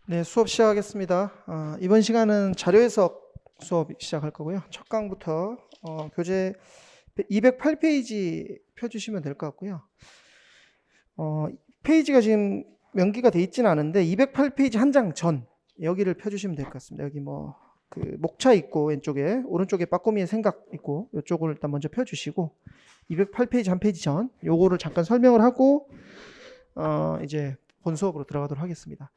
네, 수업 시작하겠습니다. 이번 시간은 자료 해석 수업 시작할 거고요. 첫 강부터 교재 208페이지 펴주시면 될 것 같고요. 페이지가 지금 명기가 돼 있지는 않은데 208페이지 한 장 전 여기를 펴주시면 될 것 같습니다. 여기 그 목차 있고 왼쪽에 오른쪽에 빠꼬미의 생각 있고 이쪽을 일단 먼저 펴주시고 208페이지 한 페이지 전 요거를 잠깐 설명을 하고 이제 본 수업으로 들어가도록 하겠습니다.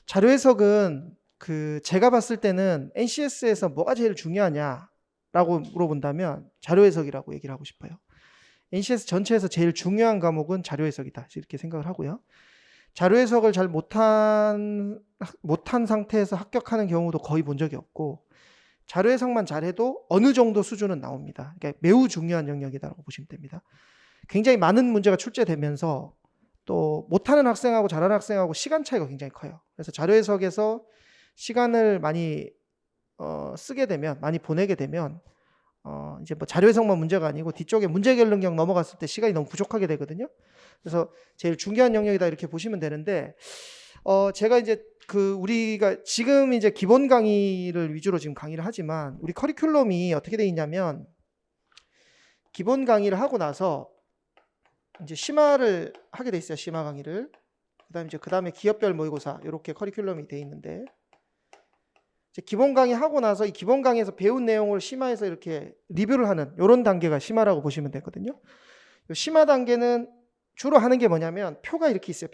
자료 해석은 제가 봤을 때는 NCS에서 뭐가 제일 중요하냐라고 물어본다면 자료 해석이라고 얘기를 하고 싶어요. NCS 전체에서 제일 중요한 과목은 자료 해석이다 이렇게 생각을 하고요. 자료 해석을 잘 못한 상태에서 합격하는 경우도 거의 본 적이 없고 자료 해석만 잘해도 어느 정도 수준은 나옵니다. 그러니까 매우 중요한 영역이다라고 보시면 됩니다. 굉장히 많은 문제가 출제되면서 또 못하는 학생하고 잘하는 학생하고 시간 차이가 굉장히 커요. 그래서 자료 해석에서 시간을 많이 쓰게 되면, 많이 보내게 되면 이제 뭐 자료 해석만 문제가 아니고 뒤쪽에 문제 결론경 넘어갔을 때 시간이 너무 부족하게 되거든요. 그래서 제일 중요한 영역이다 이렇게 보시면 되는데 제가 이제 우리가 지금 이제 기본 강의를 위주로 지금 강의를 하지만 우리 커리큘럼이 어떻게 되어 있냐면 기본 강의를 하고 나서 이제 심화를 하게 돼 있어요. 심화 강의를. 그다음에 기업별 모의고사 이렇게 커리큘럼이 돼 있는데 이제 기본 강의 하고 나서 이 기본 강의에서 배운 내용을 심화해서 이렇게 리뷰를 하는 이런 단계가 심화라고 보시면 되거든요. 이 심화 단계는 주로 하는 게 뭐냐면 표가 이렇게 있어요.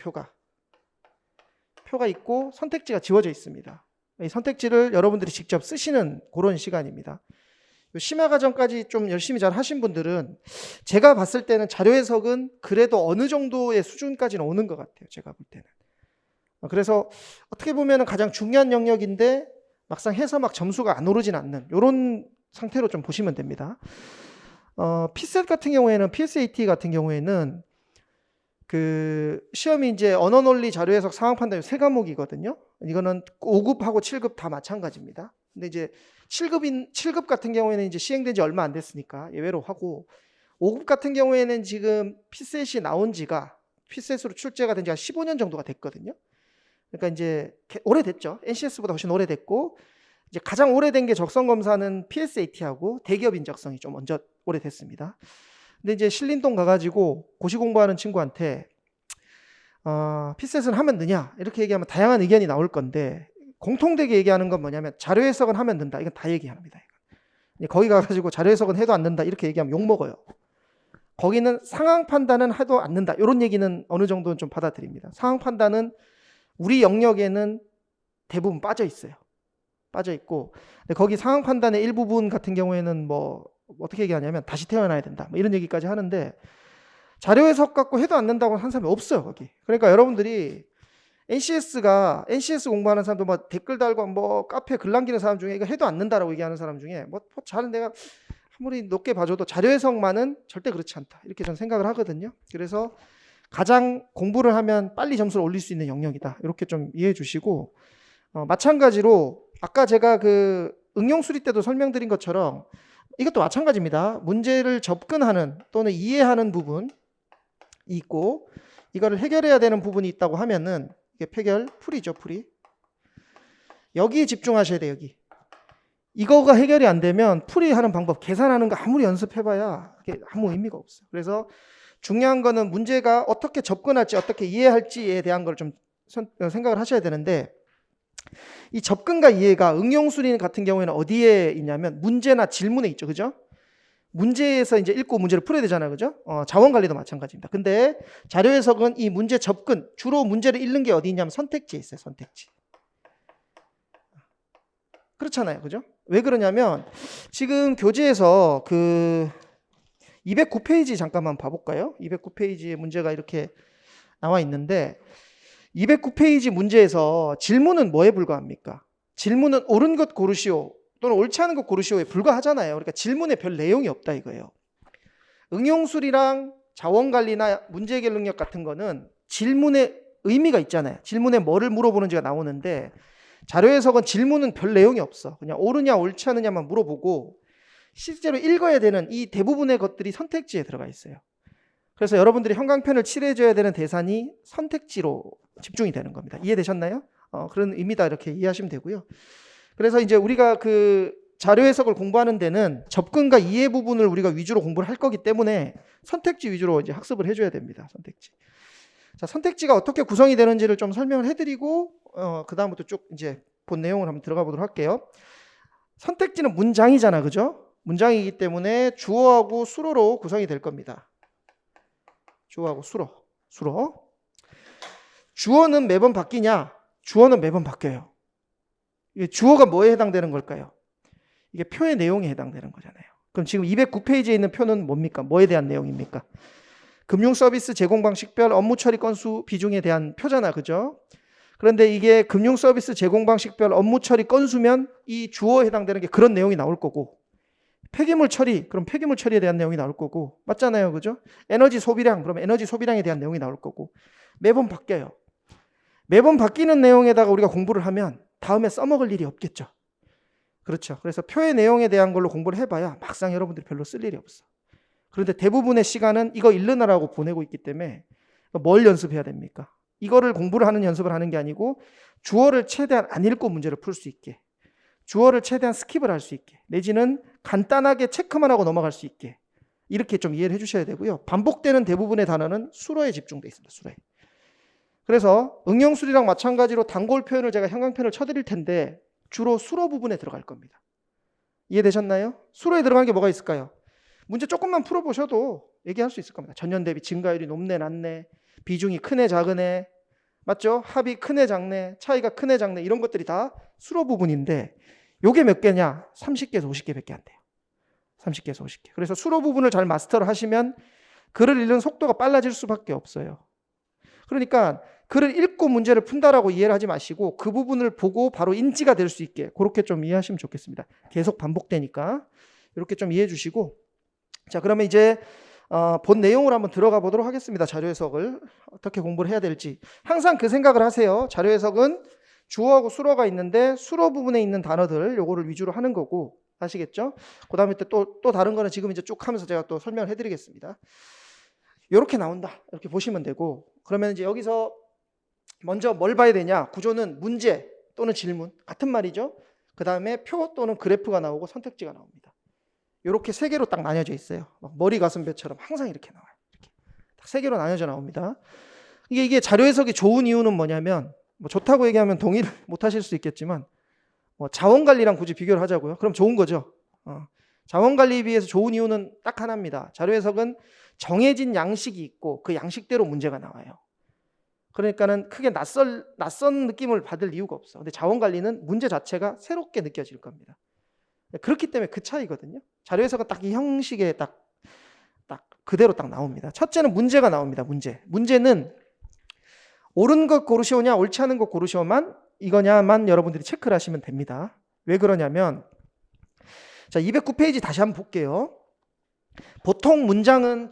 표가 있고 선택지가 지워져 있습니다. 이 선택지를 여러분들이 직접 쓰시는 그런 시간입니다. 심화 과정까지 좀 열심히 잘 하신 분들은 제가 봤을 때는 자료 해석은 그래도 어느 정도의 수준까지는 오는 것 같아요. 제가 볼 때는. 그래서 어떻게 보면 가장 중요한 영역인데 막상 해서 막 점수가 안 오르진 않는 이런 상태로 좀 보시면 됩니다. PSAT 같은 경우에는 PSAT 같은 경우에는 시험이 이제 언어 논리 자료 해석 상황 판단 세 과목이거든요. 이거는 5급하고 7급 다 마찬가지입니다. 근데 이제 7급 같은 경우에는 이제 시행된 지 얼마 안 됐으니까 예외로 하고 5급 같은 경우에는 지금 PSAT이 나온 지가 PSAT으로 출제가 된 지가 15년 정도가 됐거든요. 그러니까 이제 오래됐죠. NCS보다 훨씬 오래됐고 이제 가장 오래된 게 적성검사는 PSAT하고 대기업 인적성이 좀 먼저 오래됐습니다. 근데 이제 신림동 가가지고 고시 공부하는 친구한테 PSAT은 하면 되냐 이렇게 얘기하면 다양한 의견이 나올 건데 공통되게 얘기하는 건 뭐냐면 자료 해석은 하면 된다. 이건 다 얘기합니다. 거기 가가지고 자료 해석은 해도 안 된다 이렇게 얘기하면 욕먹어요. 거기는 상황 판단은 해도 안 된다. 이런 얘기는 어느 정도는 좀 받아들입니다. 상황 판단은 우리 영역에는 대부분 빠져 있어요. 빠져 있고 거기 상황 판단의 일부분 같은 경우에는 뭐 어떻게 얘기하냐면 다시 태어나야 된다. 뭐 이런 얘기까지 하는데 자료 해석 갖고 해도 안 된다고 하는 사람이 없어요. 거기. 그러니까 여러분들이 NCS 공부하는 사람도 뭐 댓글 달고 뭐 카페 글 남기는 사람 중에 이거 해도 안 된다라고 얘기하는 사람 중에 잘은 내가 아무리 높게 봐줘도 자료 해석만은 절대 그렇지 않다. 이렇게 저는 생각을 하거든요. 그래서 가장 공부를 하면 빨리 점수를 올릴 수 있는 영역이다. 이렇게 좀 이해해 주시고 마찬가지로 아까 제가 응용 수리 때도 설명드린 것처럼 이것도 마찬가지입니다. 문제를 접근하는 또는 이해하는 부분이 있고 이거를 해결해야 되는 부분이 있다고 하면은 이게 풀이죠, 풀이. 여기에 집중하셔야 돼요, 여기. 이거가 해결이 안 되면 풀이하는 방법, 계산하는 거 아무리 연습해봐야 이게 아무 의미가 없어요. 그래서 중요한 거는 문제가 어떻게 접근할지, 어떻게 이해할지에 대한 걸 좀 생각을 하셔야 되는데 이 접근과 이해가 응용수리 같은 경우에는 어디에 있냐면 문제나 질문에 있죠, 그죠? 문제에서 이제 읽고 문제를 풀어야 되잖아요. 그죠? 자원관리도 마찬가지입니다. 근데 자료 해석은 이 문제 접근, 주로 문제를 읽는 게 어디 있냐면 선택지에 있어요. 선택지. 그렇잖아요. 그죠? 왜 그러냐면 지금 교재에서 209페이지 잠깐만 봐볼까요? 209페이지에 문제가 이렇게 나와 있는데 209페이지 문제에서 질문은 뭐에 불과합니까? 질문은 옳은 것 고르시오. 또는 옳지 않은 것 고르시오에 불과하잖아요. 그러니까 질문에 별 내용이 없다 이거예요. 응용술이랑 자원관리나 문제 해결 능력 같은 거는 질문에 의미가 있잖아요. 질문에 뭐를 물어보는지가 나오는데 자료 해석은 질문은 별 내용이 없어. 그냥 옳으냐 옳지 않느냐만 물어보고 실제로 읽어야 되는 이 대부분의 것들이 선택지에 들어가 있어요. 그래서 여러분들이 형광펜을 칠해줘야 되는 대상이 선택지로 집중이 되는 겁니다. 이해되셨나요? 그런 의미다 이렇게 이해하시면 되고요. 그래서 이제 우리가 그 자료 해석을 공부하는 데는 접근과 이해 부분을 우리가 위주로 공부를 할 거기 때문에 선택지 위주로 이제 학습을 해줘야 됩니다. 선택지. 자, 선택지가 어떻게 구성이 되는지를 좀 설명을 해드리고 그 다음부터 쭉 이제 본 내용을 한번 들어가 보도록 할게요. 선택지는 문장이잖아, 그죠? 문장이기 때문에 주어하고 수로로 구성이 될 겁니다. 주어하고 수로. 주어는 매번 바뀌냐? 주어는 매번 바뀌어요. 이게 주어가 뭐에 해당되는 걸까요? 이게 표의 내용에 해당되는 거잖아요. 그럼 지금 209페이지에 있는 표는 뭡니까? 뭐에 대한 내용입니까? 금융 서비스 제공 방식별 업무 처리 건수 비중에 대한 표잖아, 그죠? 그런데 이게 금융 서비스 제공 방식별 업무 처리 건수면 이 주어에 해당되는 게 그런 내용이 나올 거고, 폐기물 처리, 그럼 폐기물 처리에 대한 내용이 나올 거고, 맞잖아요, 그죠? 에너지 소비량, 그럼 에너지 소비량에 대한 내용이 나올 거고, 매번 바뀌어요. 매번 바뀌는 내용에다가 우리가 공부를 하면 다음에 써먹을 일이 없겠죠. 그렇죠. 그래서 표의 내용에 대한 걸로 공부를 해봐야 막상 여러분들이 별로 쓸 일이 없어. 그런데 대부분의 시간은 이거 읽느라고 보내고 있기 때문에 뭘 연습해야 됩니까? 이거를 공부를 하는 연습을 하는 게 아니고 주어를 최대한 안 읽고 문제를 풀 수 있게, 주어를 최대한 스킵을 할 수 있게, 내지는 간단하게 체크만 하고 넘어갈 수 있게 이렇게 좀 이해를 해주셔야 되고요. 반복되는 대부분의 단어는 수로에 집중되어 있습니다. 수로에. 그래서 응용술이랑 마찬가지로 단골 표현을 제가 형광펜을 쳐드릴 텐데 주로 수로 부분에 들어갈 겁니다. 이해되셨나요? 수로에 들어간 게 뭐가 있을까요? 문제 조금만 풀어보셔도 얘기할 수 있을 겁니다. 전년 대비 증가율이 높네 낮네, 비중이 크네 작으네, 맞죠? 합이 크네 작네, 차이가 크네 작네, 이런 것들이 다 수로 부분인데 요게 몇 개냐? 30개에서 50개밖에 안 돼요. 30개에서 50개. 그래서 수로 부분을 잘 마스터를 하시면 글을 읽는 속도가 빨라질 수밖에 없어요. 그러니까 글을 읽고 문제를 푼다라고 이해를 하지 마시고 그 부분을 보고 바로 인지가 될 수 있게 그렇게 좀 이해하시면 좋겠습니다. 계속 반복되니까 이렇게 좀 이해해 주시고, 자, 그러면 이제 본 내용으로 한번 들어가 보도록 하겠습니다. 자료 해석을 어떻게 공부를 해야 될지. 항상 그 생각을 하세요. 자료 해석은 주어하고 수로가 있는데 수로 부분에 있는 단어들 요거를 위주로 하는 거고, 아시겠죠? 그 다음에 또 다른 거는 지금 이제 쭉 하면서 제가 또 설명을 해드리겠습니다. 이렇게 나온다 이렇게 보시면 되고, 그러면 이제 여기서 먼저 뭘 봐야 되냐? 구조는 문제 또는 질문, 같은 말이죠. 그 다음에 표 또는 그래프가 나오고 선택지가 나옵니다. 이렇게 세 개로 딱 나뉘어져 있어요. 막 머리 가슴 배처럼 항상 이렇게 나와요. 이렇게 딱 세 개로 나뉘어져 나옵니다. 이게 자료 해석이 좋은 이유는 뭐냐면, 뭐 좋다고 얘기하면 동의를 못 하실 수 있겠지만 자원 관리랑 굳이 비교를 하자고요. 그럼 좋은 거죠. 자원 관리에 비해서 좋은 이유는 딱 하나입니다. 자료 해석은 정해진 양식이 있고 그 양식대로 문제가 나와요. 그러니까는 크게 낯선 느낌을 받을 이유가 없어. 근데 자원 관리는 문제 자체가 새롭게 느껴질 겁니다. 그렇기 때문에 그 차이거든요. 자료 해석은 딱 이 형식에 딱 그대로 딱 나옵니다. 첫째는 문제가 나옵니다. 문제는 옳은 것 고르시오냐 옳지 않은 것 고르시오만 이거냐만 여러분들이 체크를 하시면 됩니다. 왜 그러냐면, 자, 209페이지 다시 한번 볼게요. 보통 문장은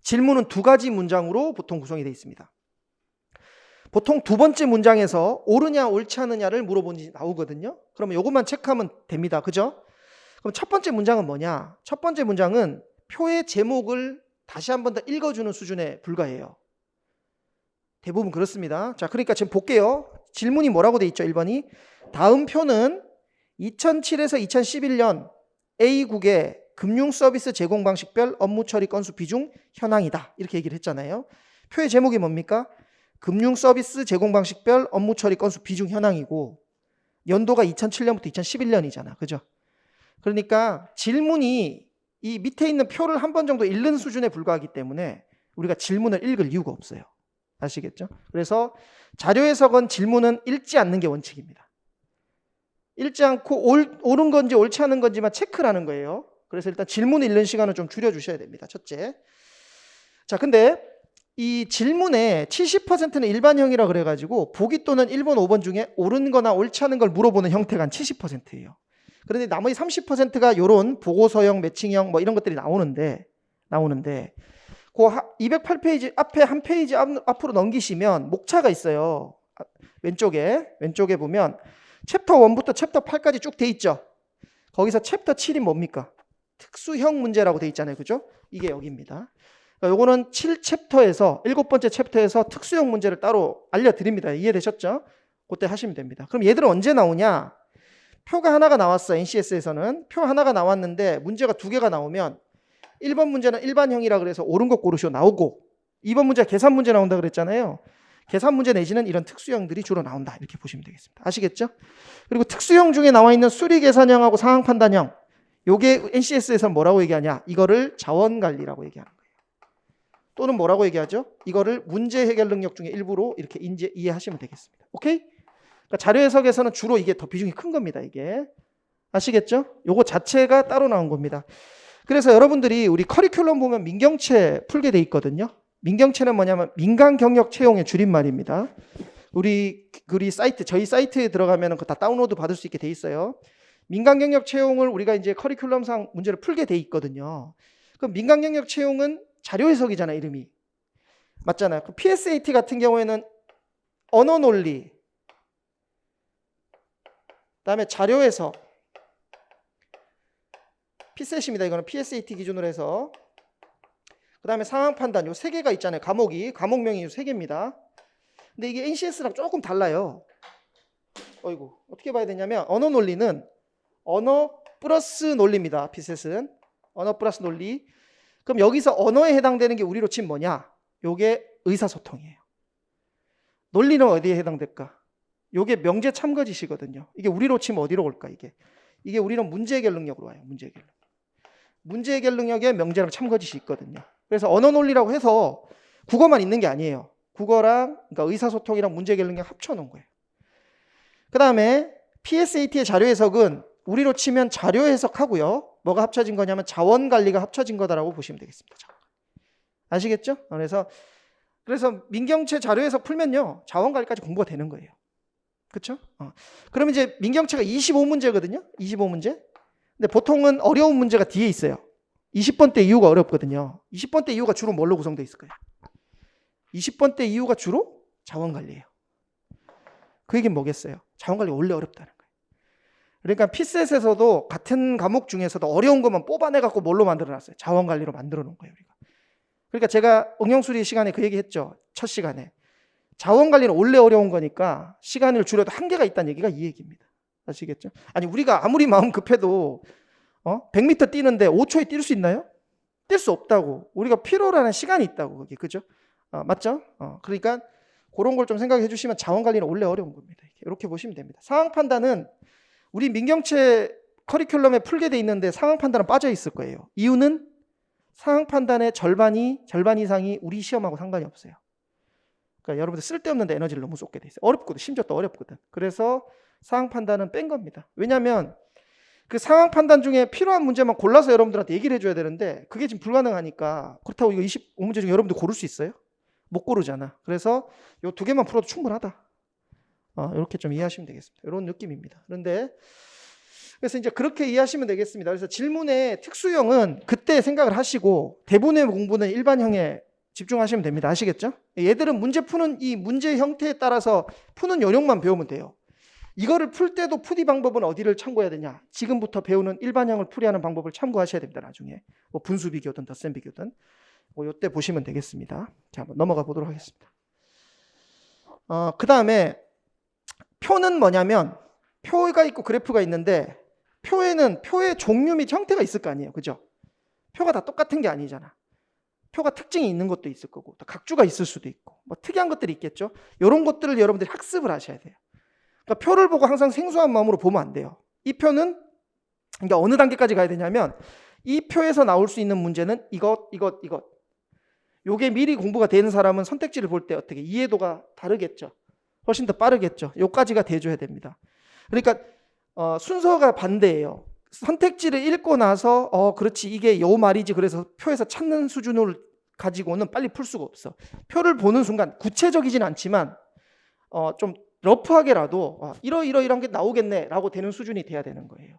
질문은 두 가지 문장으로 보통 구성이 되어 있습니다. 보통 두 번째 문장에서 옳으냐 옳지 않느냐를 물어보니 나오거든요. 그러면 이것만 체크하면 됩니다. 그죠? 그럼 첫 번째 문장은 뭐냐? 첫 번째 문장은 표의 제목을 다시 한번 더 읽어주는 수준에 불과해요. 대부분 그렇습니다. 자, 그러니까 지금 볼게요. 질문이 뭐라고 돼 있죠? 1번이 다음 표는 2007에서 2011년 A국의 금융서비스 제공 방식별 업무 처리 건수 비중 현황이다. 이렇게 얘기를 했잖아요. 표의 제목이 뭡니까? 금융서비스 제공 방식별 업무 처리 건수 비중 현황이고 연도가 2007년부터 2011년이잖아. 그죠? 그러니까 질문이 이 밑에 있는 표를 한 번 정도 읽는 수준에 불과하기 때문에 우리가 질문을 읽을 이유가 없어요. 아시겠죠? 그래서 자료 해석은 질문은 읽지 않는 게 원칙입니다. 읽지 않고 옳은 건지 옳지 않은 건지만 체크를 하는 거예요. 그래서 일단 질문 읽는 시간을 좀 줄여주셔야 됩니다. 첫째. 자, 근데 이 질문의 70%는 일반형이라 그래가지고 보기 또는 1번, 5번 중에 옳은 거나 옳지 않은 걸 물어보는 형태가 한 70%예요. 그런데 나머지 30%가 이런 보고서형, 매칭형 뭐 이런 것들이 나오는데 그 208페이지 앞에 한 페이지 앞으로 넘기시면 목차가 있어요. 왼쪽에 보면 챕터 1부터 챕터 8까지 쭉 돼 있죠. 거기서 챕터 7이 뭡니까? 특수형 문제라고 돼 있잖아요. 그죠? 이게 여기입니다. 요거는 7챕터에서 7번째 챕터에서 특수형 문제를 따로 알려드립니다. 이해되셨죠? 그때 하시면 됩니다. 그럼 얘들은 언제 나오냐? 표가 하나가 나왔어. NCS에서는 표 하나가 나왔는데 문제가 두 개가 나오면 1번 문제는 일반형이라 그래서 옳은 거 고르시오 나오고, 2번 문제 계산 문제 나온다 그랬잖아요. 계산 문제 내지는 이런 특수형들이 주로 나온다, 이렇게 보시면 되겠습니다. 아시겠죠? 그리고 특수형 중에 나와 있는 수리 계산형하고 상황 판단형, 요게 NCS에서는 뭐라고 얘기하냐? 이거를 자원관리라고 얘기하는 거예요. 또는 뭐라고 얘기하죠? 이거를 문제 해결 능력 중에 일부로 이렇게 이해하시면 되겠습니다. 오케이? 그러니까 자료 해석에서는 주로 이게 더 비중이 큰 겁니다. 이게 아시겠죠? 요거 자체가 따로 나온 겁니다. 그래서 여러분들이 우리 커리큘럼 보면 민경채 풀게 돼 있거든요. 민경채는 뭐냐면 민간 경력 채용의 줄임말입니다. 우리 사이트, 저희 사이트에 들어가면 그거 다 다운로드 받을 수 있게 돼 있어요. 민간 경력 채용을 우리가 이제 커리큘럼상 문제를 풀게 돼 있거든요. 그럼 민간 경력 채용은 자료 해석이잖아요, 이름이. 맞잖아요. 그 PSAT 같은 경우에는 언어 논리, 그다음에 자료 해석, PSAT입니다. 이거는 PSAT 기준으로 해서. 그다음에 상황 판단, 요 세 개가 있잖아요. 과목명이 요 세 개입니다. 근데 이게 NCS랑 조금 달라요. 어이구, 어떻게 봐야 되냐면 언어 논리는 언어 플러스 논리입니다. PSAT은 언어 플러스 논리. 그럼 여기서 언어에 해당되는 게 우리로 치면 뭐냐? 요게 의사소통이에요. 논리는 어디에 해당될까? 요게 명제 참거 지시거든요. 이게 우리로 치면 어디로 올까? 이게 우리는 문제 해결 능력으로 와요. 문제 해결. 문제 해결 능력에 명제랑 참거 지시 있거든요. 그래서 언어 논리라고 해서 국어만 있는 게 아니에요. 국어랑 그러니까 의사소통이랑 문제 해결 능력 합쳐 놓은 거예요. 그다음에 PSAT의 자료 해석은 우리로 치면 자료 해석하고요. 뭐가 합쳐진 거냐면 자원 관리가 합쳐진 거다라고 보시면 되겠습니다. 아시겠죠? 그래서 민경채 자료 해석 풀면요. 자원 관리까지 공부가 되는 거예요. 그렇죠? 그러면 이제 민경채가 25문제거든요. 25문제. 근데 보통은 어려운 문제가 뒤에 있어요. 20번 때 이유가 어렵거든요. 20번 때 이유가 주로 뭘로 구성되어 있을까요? 20번 때 이유가 주로 자원 관리예요. 그 얘기는 뭐겠어요? 자원 관리 원래 어렵다는 거예요. 그러니까 피셋에서도 같은 과목 중에서도 어려운 것만 뽑아내갖고 뭘로 만들어놨어요? 자원 관리로 만들어 놓은 거예요. 우리가. 그러니까 제가 응용수리 시간에 그 얘기 했죠. 첫 시간에. 자원 관리는 원래 어려운 거니까 시간을 줄여도 한계가 있다는 얘기가 이 얘기입니다. 아시겠죠? 아니 우리가 아무리 마음 급해도 100m 뛰는데 5초에 뛸 수 있나요? 뛸 수 없다고. 우리가 필요로 하는 시간이 있다고. 그게 그죠? 맞죠? 그러니까 그런 걸 좀 생각해 주시면 자원 관리는 원래 어려운 겁니다. 이렇게 보시면 됩니다. 상황 판단은 우리 민경채 커리큘럼에 풀게 돼 있는데 상황 판단은 빠져 있을 거예요. 이유는 상황 판단의 절반 이상이 우리 시험하고 상관이 없어요. 그러니까 여러분들 쓸데없는데 에너지를 너무 쏟게 돼 있어요. 어렵거든. 심지어 또 어렵거든. 그래서 상황 판단은 뺀 겁니다. 왜냐하면 그 상황 판단 중에 필요한 문제만 골라서 여러분들한테 얘기를 해줘야 되는데 그게 지금 불가능하니까. 그렇다고 이거 25문제 중에 여러분들 고를 수 있어요? 못 고르잖아. 그래서 이 두 개만 풀어도 충분하다. 이렇게 좀 이해하시면 되겠습니다. 이런 느낌입니다. 그래서 이제 그렇게 이해하시면 되겠습니다. 그래서 질문의 특수형은 그때 생각을 하시고 대본의 공부는 일반형에 집중하시면 됩니다. 아시겠죠? 얘들은 문제 푸는 이 문제 형태에 따라서 푸는 요령만 배우면 돼요. 이거를 풀 때도 푸디 방법은 어디를 참고해야 되냐? 지금부터 배우는 일반형을 풀이하는 방법을 참고하셔야 됩니다. 나중에 뭐 분수 비교든 덧셈 비교든 이때 보시면 되겠습니다. 자, 한번 넘어가 보도록 하겠습니다. 그 다음에 표는 뭐냐면 표가 있고 그래프가 있는데 표에는 표의 종류 및 형태가 있을 거 아니에요. 그죠? 표가 다 똑같은 게 아니잖아. 표가 특징이 있는 것도 있을 거고 또 각주가 있을 수도 있고 뭐 특이한 것들이 있겠죠. 이런 것들을 여러분들이 학습을 하셔야 돼요. 그러니까 표를 보고 항상 생소한 마음으로 보면 안 돼요. 이 표는 그러니까 어느 단계까지 가야 되냐면 이 표에서 나올 수 있는 문제는 이것. 요게 미리 공부가 되는 사람은 선택지를 볼 때 어떻게 이해도가 다르겠죠. 훨씬 더 빠르겠죠. 요까지가 돼줘야 됩니다. 그러니까 순서가 반대예요. 선택지를 읽고 나서 그렇지 이게 요 말이지 그래서 표에서 찾는 수준을 가지고는 빨리 풀 수가 없어. 표를 보는 순간 구체적이진 않지만 좀 러프하게라도 이러이러이런 게 나오겠네 라고 되는 수준이 돼야 되는 거예요.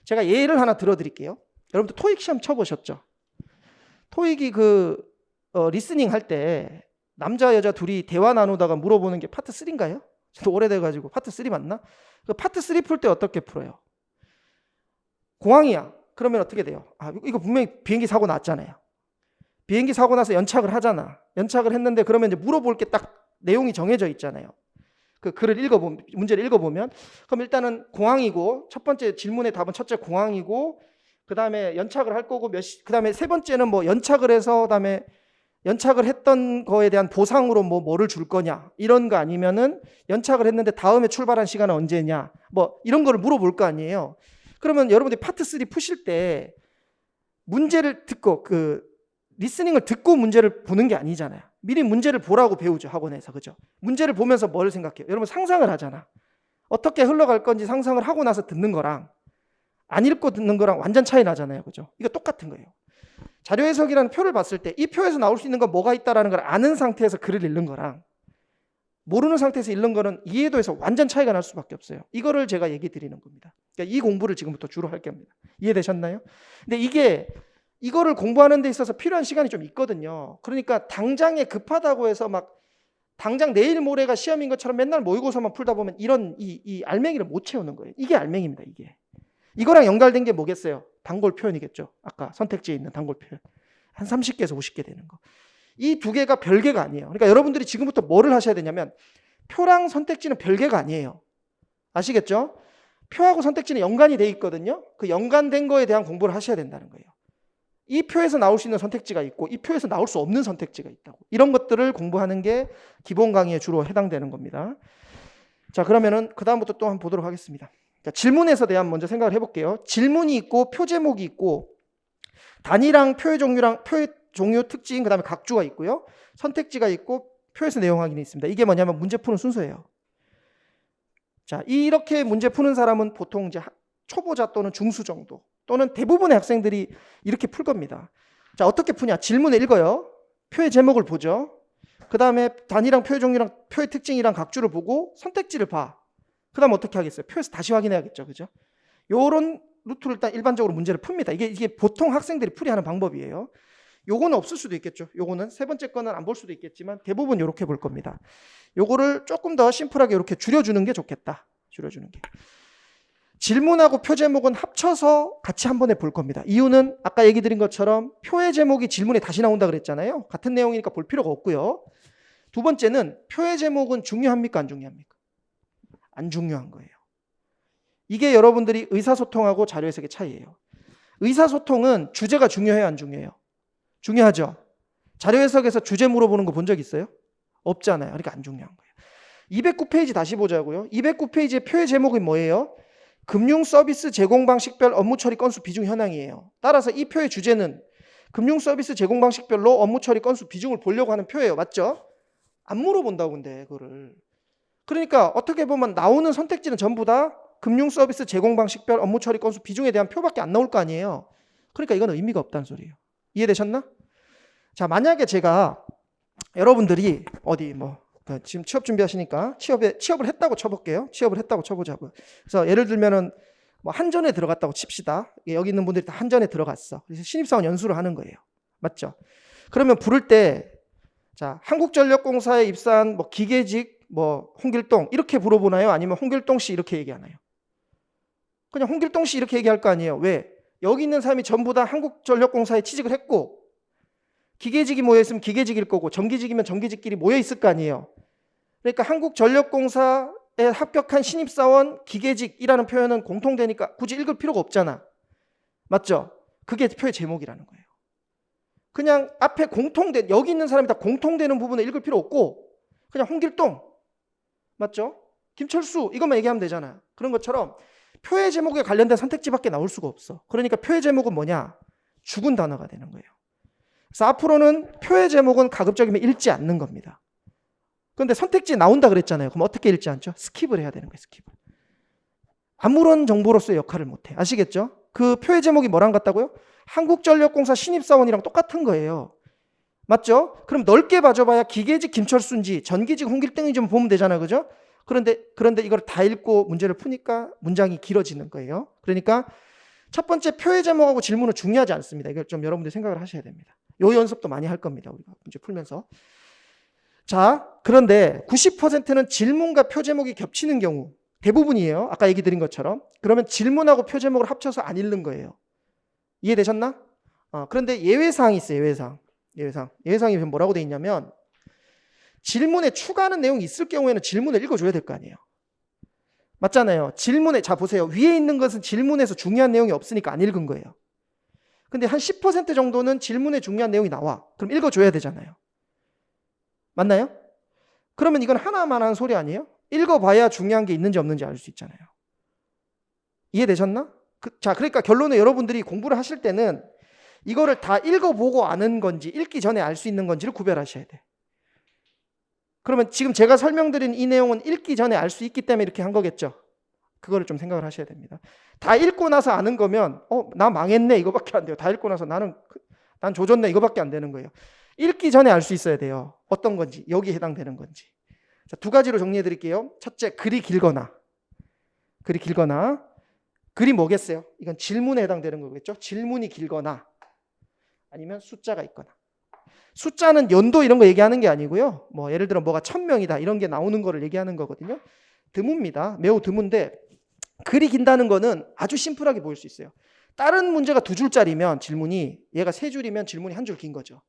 제가 예를 하나 들어드릴게요. 여러분들 토익 시험 쳐보셨죠? 토익이 리스닝 할 때 남자 여자 둘이 대화 나누다가 물어보는 게 파트 3인가요? 저도 오래돼가지고 파트 3 맞나? 그 파트 3 풀 때 어떻게 풀어요? 공항이야. 그러면 어떻게 돼요? 이거 분명히 비행기 사고 났잖아요. 비행기 사고 나서 연착을 하잖아. 연착을 했는데 그러면 이제 물어볼 게 딱 내용이 정해져 있잖아요. 그 글을 문제를 읽어보면, 그럼 일단은 공항이고, 첫 번째 질문의 답은 첫째 공항이고, 그 다음에 연착을 할 거고, 그 다음에 세 번째는 뭐 연착을 해서, 그 다음에 연착을 했던 거에 대한 보상으로 뭐를 줄 거냐, 이런 거 아니면은 연착을 했는데 다음에 출발한 시간은 언제냐, 뭐 이런 거를 물어볼 거 아니에요. 그러면 여러분들이 파트 3 푸실 때 문제를 듣고 리스닝을 듣고 문제를 보는 게 아니잖아요. 미리 문제를 보라고 배우죠, 학원에서. 그죠? 문제를 보면서 뭘 생각해요? 여러분 상상을 하잖아. 어떻게 흘러갈 건지 상상을 하고 나서 듣는 거랑 안 읽고 듣는 거랑 완전 차이 나잖아요. 그죠? 이거 똑같은 거예요. 자료 해석이라는 표를 봤을 때 이 표에서 나올 수 있는 건 뭐가 있다라는 걸 아는 상태에서 글을 읽는 거랑 모르는 상태에서 읽는 거는 이해도에서 완전 차이가 날 수밖에 없어요. 이거를 제가 얘기 드리는 겁니다. 그러니까 이 공부를 지금부터 주로 할 겁니다. 이해되셨나요? 근데 이거를 공부하는 데 있어서 필요한 시간이 좀 있거든요. 그러니까 당장에 급하다고 해서 막 당장 내일 모레가 시험인 것처럼 맨날 모의고사만 풀다 보면 이런 이 알맹이를 못 채우는 거예요. 이게 알맹이입니다. 이거랑 연결된 게 뭐겠어요? 단골 표현이겠죠. 아까 선택지에 있는 단골 표현. 한 30개에서 50개 되는 거. 이 두 개가 별개가 아니에요. 그러니까 여러분들이 지금부터 뭐를 하셔야 되냐면 표랑 선택지는 별개가 아니에요. 아시겠죠? 표하고 선택지는 연관이 돼 있거든요. 그 연관된 거에 대한 공부를 하셔야 된다는 거예요. 이 표에서 나올 수 있는 선택지가 있고 이 표에서 나올 수 없는 선택지가 있다고. 이런 것들을 공부하는 게 기본 강의에 주로 해당되는 겁니다. 자, 그러면은 그 다음부터 또 한번 보도록 하겠습니다. 자, 질문에서 대한 먼저 생각을 해볼게요. 질문이 있고 표 제목이 있고 단위랑 표의 종류 특징, 그 다음에 각주가 있고요. 선택지가 있고 표에서 내용 확인이 있습니다. 이게 뭐냐면 문제 푸는 순서예요. 자, 이렇게 문제 푸는 사람은 보통 이제 초보자 또는 중수 정도 또는 대부분의 학생들이 이렇게 풀 겁니다. 자, 어떻게 푸냐? 질문을 읽어요. 표의 제목을 보죠. 그 다음에 단위랑 표의 종류랑 표의 특징이랑 각주를 보고 선택지를 봐. 그 다음 어떻게 하겠어요? 표에서 다시 확인해야겠죠. 그죠? 요런 루트를 일단 일반적으로 문제를 풉니다. 이게 보통 학생들이 풀이하는 방법이에요. 요거는 없을 수도 있겠죠. 요거는 세 번째 거는 안 볼 수도 있겠지만 대부분 이렇게 볼 겁니다. 요거를 조금 더 심플하게 이렇게 줄여주는 게 좋겠다. 줄여주는 게. 질문하고 표 제목은 합쳐서 같이 한 번에 볼 겁니다. 이유는 아까 얘기 드린 것처럼 표의 제목이 질문에 다시 나온다 그랬잖아요. 같은 내용이니까 볼 필요가 없고요. 두 번째는 표의 제목은 중요합니까? 안 중요합니까? 안 중요한 거예요. 이게 여러분들이 의사소통하고 자료 해석의 차이예요. 의사소통은 주제가 중요해요? 안 중요해요? 중요하죠. 자료 해석에서 주제 물어보는 거 본 적 있어요? 없잖아요. 그러니까 안 중요한 거예요. 209페이지 다시 보자고요. 209페이지의 표의 제목이 뭐예요? 금융 서비스 제공 방식별 업무 처리 건수 비중 현황이에요. 따라서 이 표의 주제는 금융 서비스 제공 방식별로 업무 처리 건수 비중을 보려고 하는 표예요. 맞죠? 안 물어본다고 근데 그거를. 그러니까 어떻게 보면 나오는 선택지는 전부 다 금융 서비스 제공 방식별 업무 처리 건수 비중에 대한 표밖에 안 나올 거 아니에요. 그러니까 이건 의미가 없다는 소리예요. 이해되셨나? 자, 만약에 제가 여러분들이 어디 지금 취업 준비하시니까 취업을 했다고 쳐볼게요. 취업을 했다고 쳐보자고요. 그래서 예를 들면은 한전에 들어갔다고 칩시다. 여기 있는 분들이 다 한전에 들어갔어. 그래서 신입사원 연수를 하는 거예요. 맞죠? 그러면 부를 때 자, 한국전력공사에 입사한 기계직 홍길동 이렇게 물어보나요? 아니면 홍길동 씨 이렇게 얘기하나요? 그냥 홍길동 씨 이렇게 얘기할 거 아니에요. 왜? 여기 있는 사람이 전부 다 한국전력공사에 취직을 했고 기계직이 모여있으면 기계직일 거고 정기직이면 정기직끼리 모여있을 거 아니에요. 그러니까 한국전력공사에 합격한 신입사원 기계직이라는 표현은 공통되니까 굳이 읽을 필요가 없잖아. 맞죠? 그게 표의 제목이라는 거예요. 그냥 앞에 여기 있는 사람이 다 공통되는 부분을 읽을 필요 없고 그냥 홍길동, 맞죠? 김철수 이것만 얘기하면 되잖아. 그런 것처럼 표의 제목에 관련된 선택지밖에 나올 수가 없어. 그러니까 표의 제목은 뭐냐? 죽은 단어가 되는 거예요. 그래서 앞으로는 표의 제목은 가급적이면 읽지 않는 겁니다. 그런데 선택지에 나온다 그랬잖아요. 그럼 어떻게 읽지 않죠? 스킵을 해야 되는 거예요. 스킵을. 아무런 정보로서의 역할을 못해. 아시겠죠? 그 표의 제목이 뭐랑 같다고요? 한국전력공사 신입사원이랑 똑같은 거예요. 맞죠? 그럼 넓게 봐줘봐야 기계직 김철수인지 전기직 홍길동인지 좀 보면 되잖아요. 그죠? 그런데 이걸 다 읽고 문제를 푸니까 문장이 길어지는 거예요. 그러니까 첫 번째 표의 제목하고 질문은 중요하지 않습니다. 이걸 좀 여러분들이 생각을 하셔야 됩니다. 요 연습도 많이 할 겁니다. 우리가 문제 풀면서. 자, 그런데 90%는 질문과 표 제목이 겹치는 경우 대부분이에요. 아까 얘기 드린 것처럼. 그러면 질문하고 표 제목을 합쳐서 안 읽는 거예요. 이해되셨나? 그런데 예외사항이 있어요. 예외사항이 뭐라고 돼 있냐면 질문에 추가하는 내용이 있을 경우에는 질문을 읽어줘야 될 거 아니에요. 맞잖아요. 질문에, 자 보세요. 위에 있는 것은 질문에서 중요한 내용이 없으니까 안 읽은 거예요. 근데 한 10% 정도는 질문에 중요한 내용이 나와. 그럼 읽어줘야 되잖아요. 맞나요? 그러면 이건 하나만 하는 소리 아니에요? 읽어봐야 중요한 게 있는지 없는지 알 수 있잖아요. 이해되셨나? 자, 그러니까 결론은 여러분들이 공부를 하실 때는 이거를 다 읽어보고 아는 건지 읽기 전에 알 수 있는 건지를 구별하셔야 돼. 그러면 지금 제가 설명드린 이 내용은 읽기 전에 알 수 있기 때문에 이렇게 한 거겠죠. 그거를 좀 생각을 하셔야 됩니다. 다 읽고 나서 아는 거면 나 망했네 이거밖에 안 돼요. 다 읽고 나서 난 조졌네 이거밖에 안 되는 거예요. 읽기 전에 알 수 있어야 돼요. 어떤 건지, 여기에 해당되는 건지. 자, 두 가지로 정리해 드릴게요. 첫째, 글이 길거나. 글이 뭐겠어요? 이건 질문에 해당되는 거겠죠. 질문이 길거나 아니면 숫자가 있거나. 숫자는 연도 이런 거 얘기하는 게 아니고요. 뭐 예를 들어 뭐가 1000명이다 이런 게 나오는 거를 얘기하는 거거든요. 드뭅니다. 매우 드문데 글이 긴다는 거는 아주 심플하게 보일 수 있어요. 다른 문제가 2줄짜리면 질문이, 얘가 3줄이면 질문이 1줄 긴 거죠.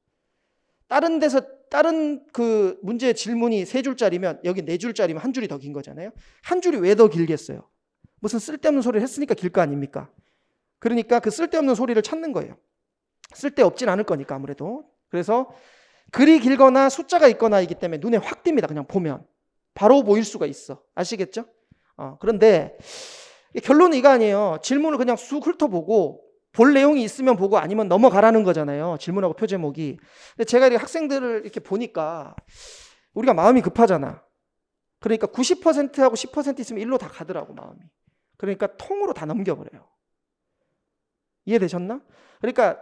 다른 그 문제의 질문이 3줄짜리면 여기 4줄짜리면 1줄이 더 긴 거잖아요. 1줄이 왜 더 길겠어요? 무슨 쓸데없는 소리를 했으니까 길 거 아닙니까? 그러니까 그 쓸데없는 소리를 찾는 거예요. 쓸데없진 않을 거니까 아무래도. 그래서 글이 길거나 숫자가 있거나이기 때문에 눈에 확 띕니다. 그냥 보면. 바로 보일 수가 있어. 아시겠죠? 그런데 결론은 이거 아니에요. 질문을 그냥 쑥 훑어보고 볼 내용이 있으면 보고 아니면 넘어가라는 거잖아요. 질문하고 표제목이. 근데 제가 이렇게 학생들을 이렇게 보니까 우리가 마음이 급하잖아. 그러니까 90%하고 10% 있으면 일로 다 가더라고 마음이. 그러니까 통으로 다 넘겨버려요. 이해되셨나? 그러니까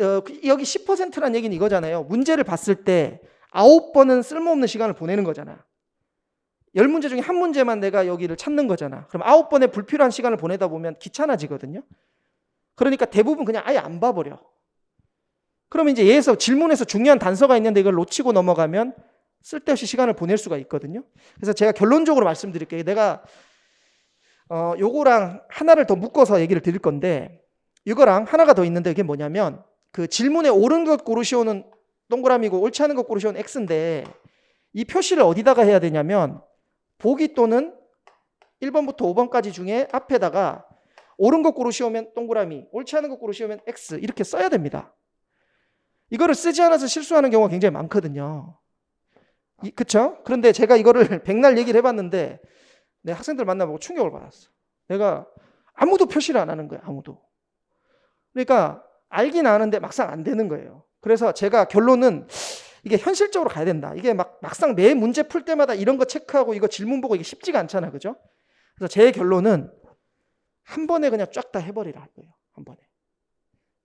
여기 10%란 얘기는 이거잖아요. 문제를 봤을 때 9번은 쓸모없는 시간을 보내는 거잖아. 10문제 중에 한 문제만 내가 여기를 찾는 거잖아. 그럼 9번의 불필요한 시간을 보내다 보면 귀찮아지거든요. 그러니까 대부분 그냥 아예 안 봐버려. 그러면 이제 얘에서 질문에서 중요한 단서가 있는데 이걸 놓치고 넘어가면 쓸데없이 시간을 보낼 수가 있거든요. 그래서 제가 결론적으로 말씀드릴게요. 내가 요거랑 하나를 더 묶어서 얘기를 드릴 건데, 이거랑 하나가 더 있는데 이게 뭐냐면 그 질문에 옳은 것 고르시오는 동그라미고 옳지 않은 것 고르시오는 X인데 이 표시를 어디다가 해야 되냐면 보기 또는 1번부터 5번까지 중에 앞에다가 옳은 것 고르시오면 동그라미, 옳지 않은 것 고르시오면 X 이렇게 써야 됩니다. 이거를 쓰지 않아서 실수하는 경우가 굉장히 많거든요. 그쵸? 그런데 제가 이거를 백날 얘기를 해봤는데 내 학생들 만나보고 충격을 받았어. 내가 아무도 표시를 안 하는 거야. 아무도. 그러니까 알긴 아는데 막상 안 되는 거예요. 그래서 제가 결론은 이게 현실적으로 가야 된다. 이게 막상 매 문제 풀 때마다 이런 거 체크하고 이거 질문 보고 이게 쉽지가 않잖아. 그죠? 그래서 제 결론은 한 번에 그냥 쫙 다 해버리라 거예요. 한 번에.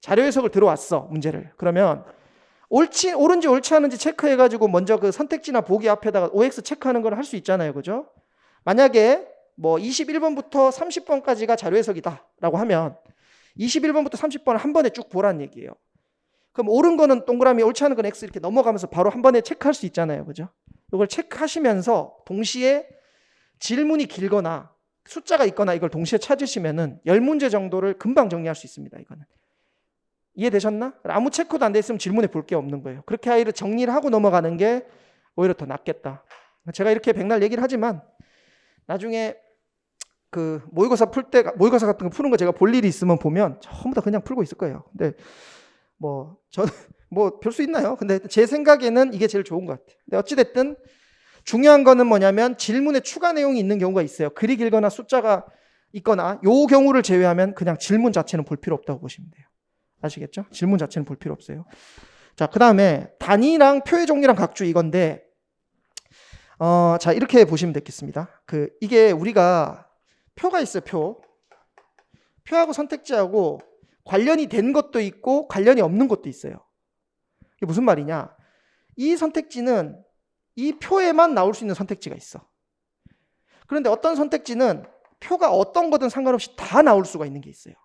자료 해석을 들어왔어. 문제를. 그러면 옳은지 옳지 않은지 체크해가지고 먼저 그 선택지나 보기 앞에다가 OX 체크하는 걸 할 수 있잖아요. 그죠? 만약에 뭐 21번부터 30번까지가 자료 해석이다 라고 하면 21번부터 30번을 한 번에 쭉 보라는 얘기예요. 그럼 옳은 거는 동그라미, 옳지 않은 건 X 이렇게 넘어가면서 바로 한 번에 체크할 수 있잖아요. 그죠? 이걸 체크하시면서 동시에 질문이 길거나 숫자가 있거나 이걸 동시에 찾으시면은 10문제 정도를 금방 정리할 수 있습니다. 이거는. 이해되셨나? 아무 체크도 안 돼 있으면 질문에 볼 게 없는 거예요. 그렇게 아이를 정리를 하고 넘어가는 게 오히려 더 낫겠다. 제가 이렇게 백날 얘기를 하지만 나중에 그 모의고사 같은 거 푸는 거 제가 볼 일이 있으면 보면 전부 다 그냥 풀고 있을 거예요. 근데 저는 별 수 있나요? 근데 제 생각에는 이게 제일 좋은 것 같아요. 근데 어찌됐든 중요한 거는 뭐냐면 질문에 추가 내용이 있는 경우가 있어요. 글이 길거나 숫자가 있거나 요 경우를 제외하면 그냥 질문 자체는 볼 필요 없다고 보시면 돼요. 아시겠죠? 질문 자체는 볼 필요 없어요. 자, 그 다음에 단위랑 표의 종류랑 각주 이건데 자, 이렇게 보시면 되겠습니다. 이게 우리가 표가 있어요. 표하고 선택지하고 관련이 된 것도 있고 관련이 없는 것도 있어요. 이게 무슨 말이냐? 이 선택지는 이 표에만 나올 수 있는 선택지가 있어. 그런데 어떤 선택지는 표가 어떤 거든 상관없이 다 나올 수가 있는 게 있어요.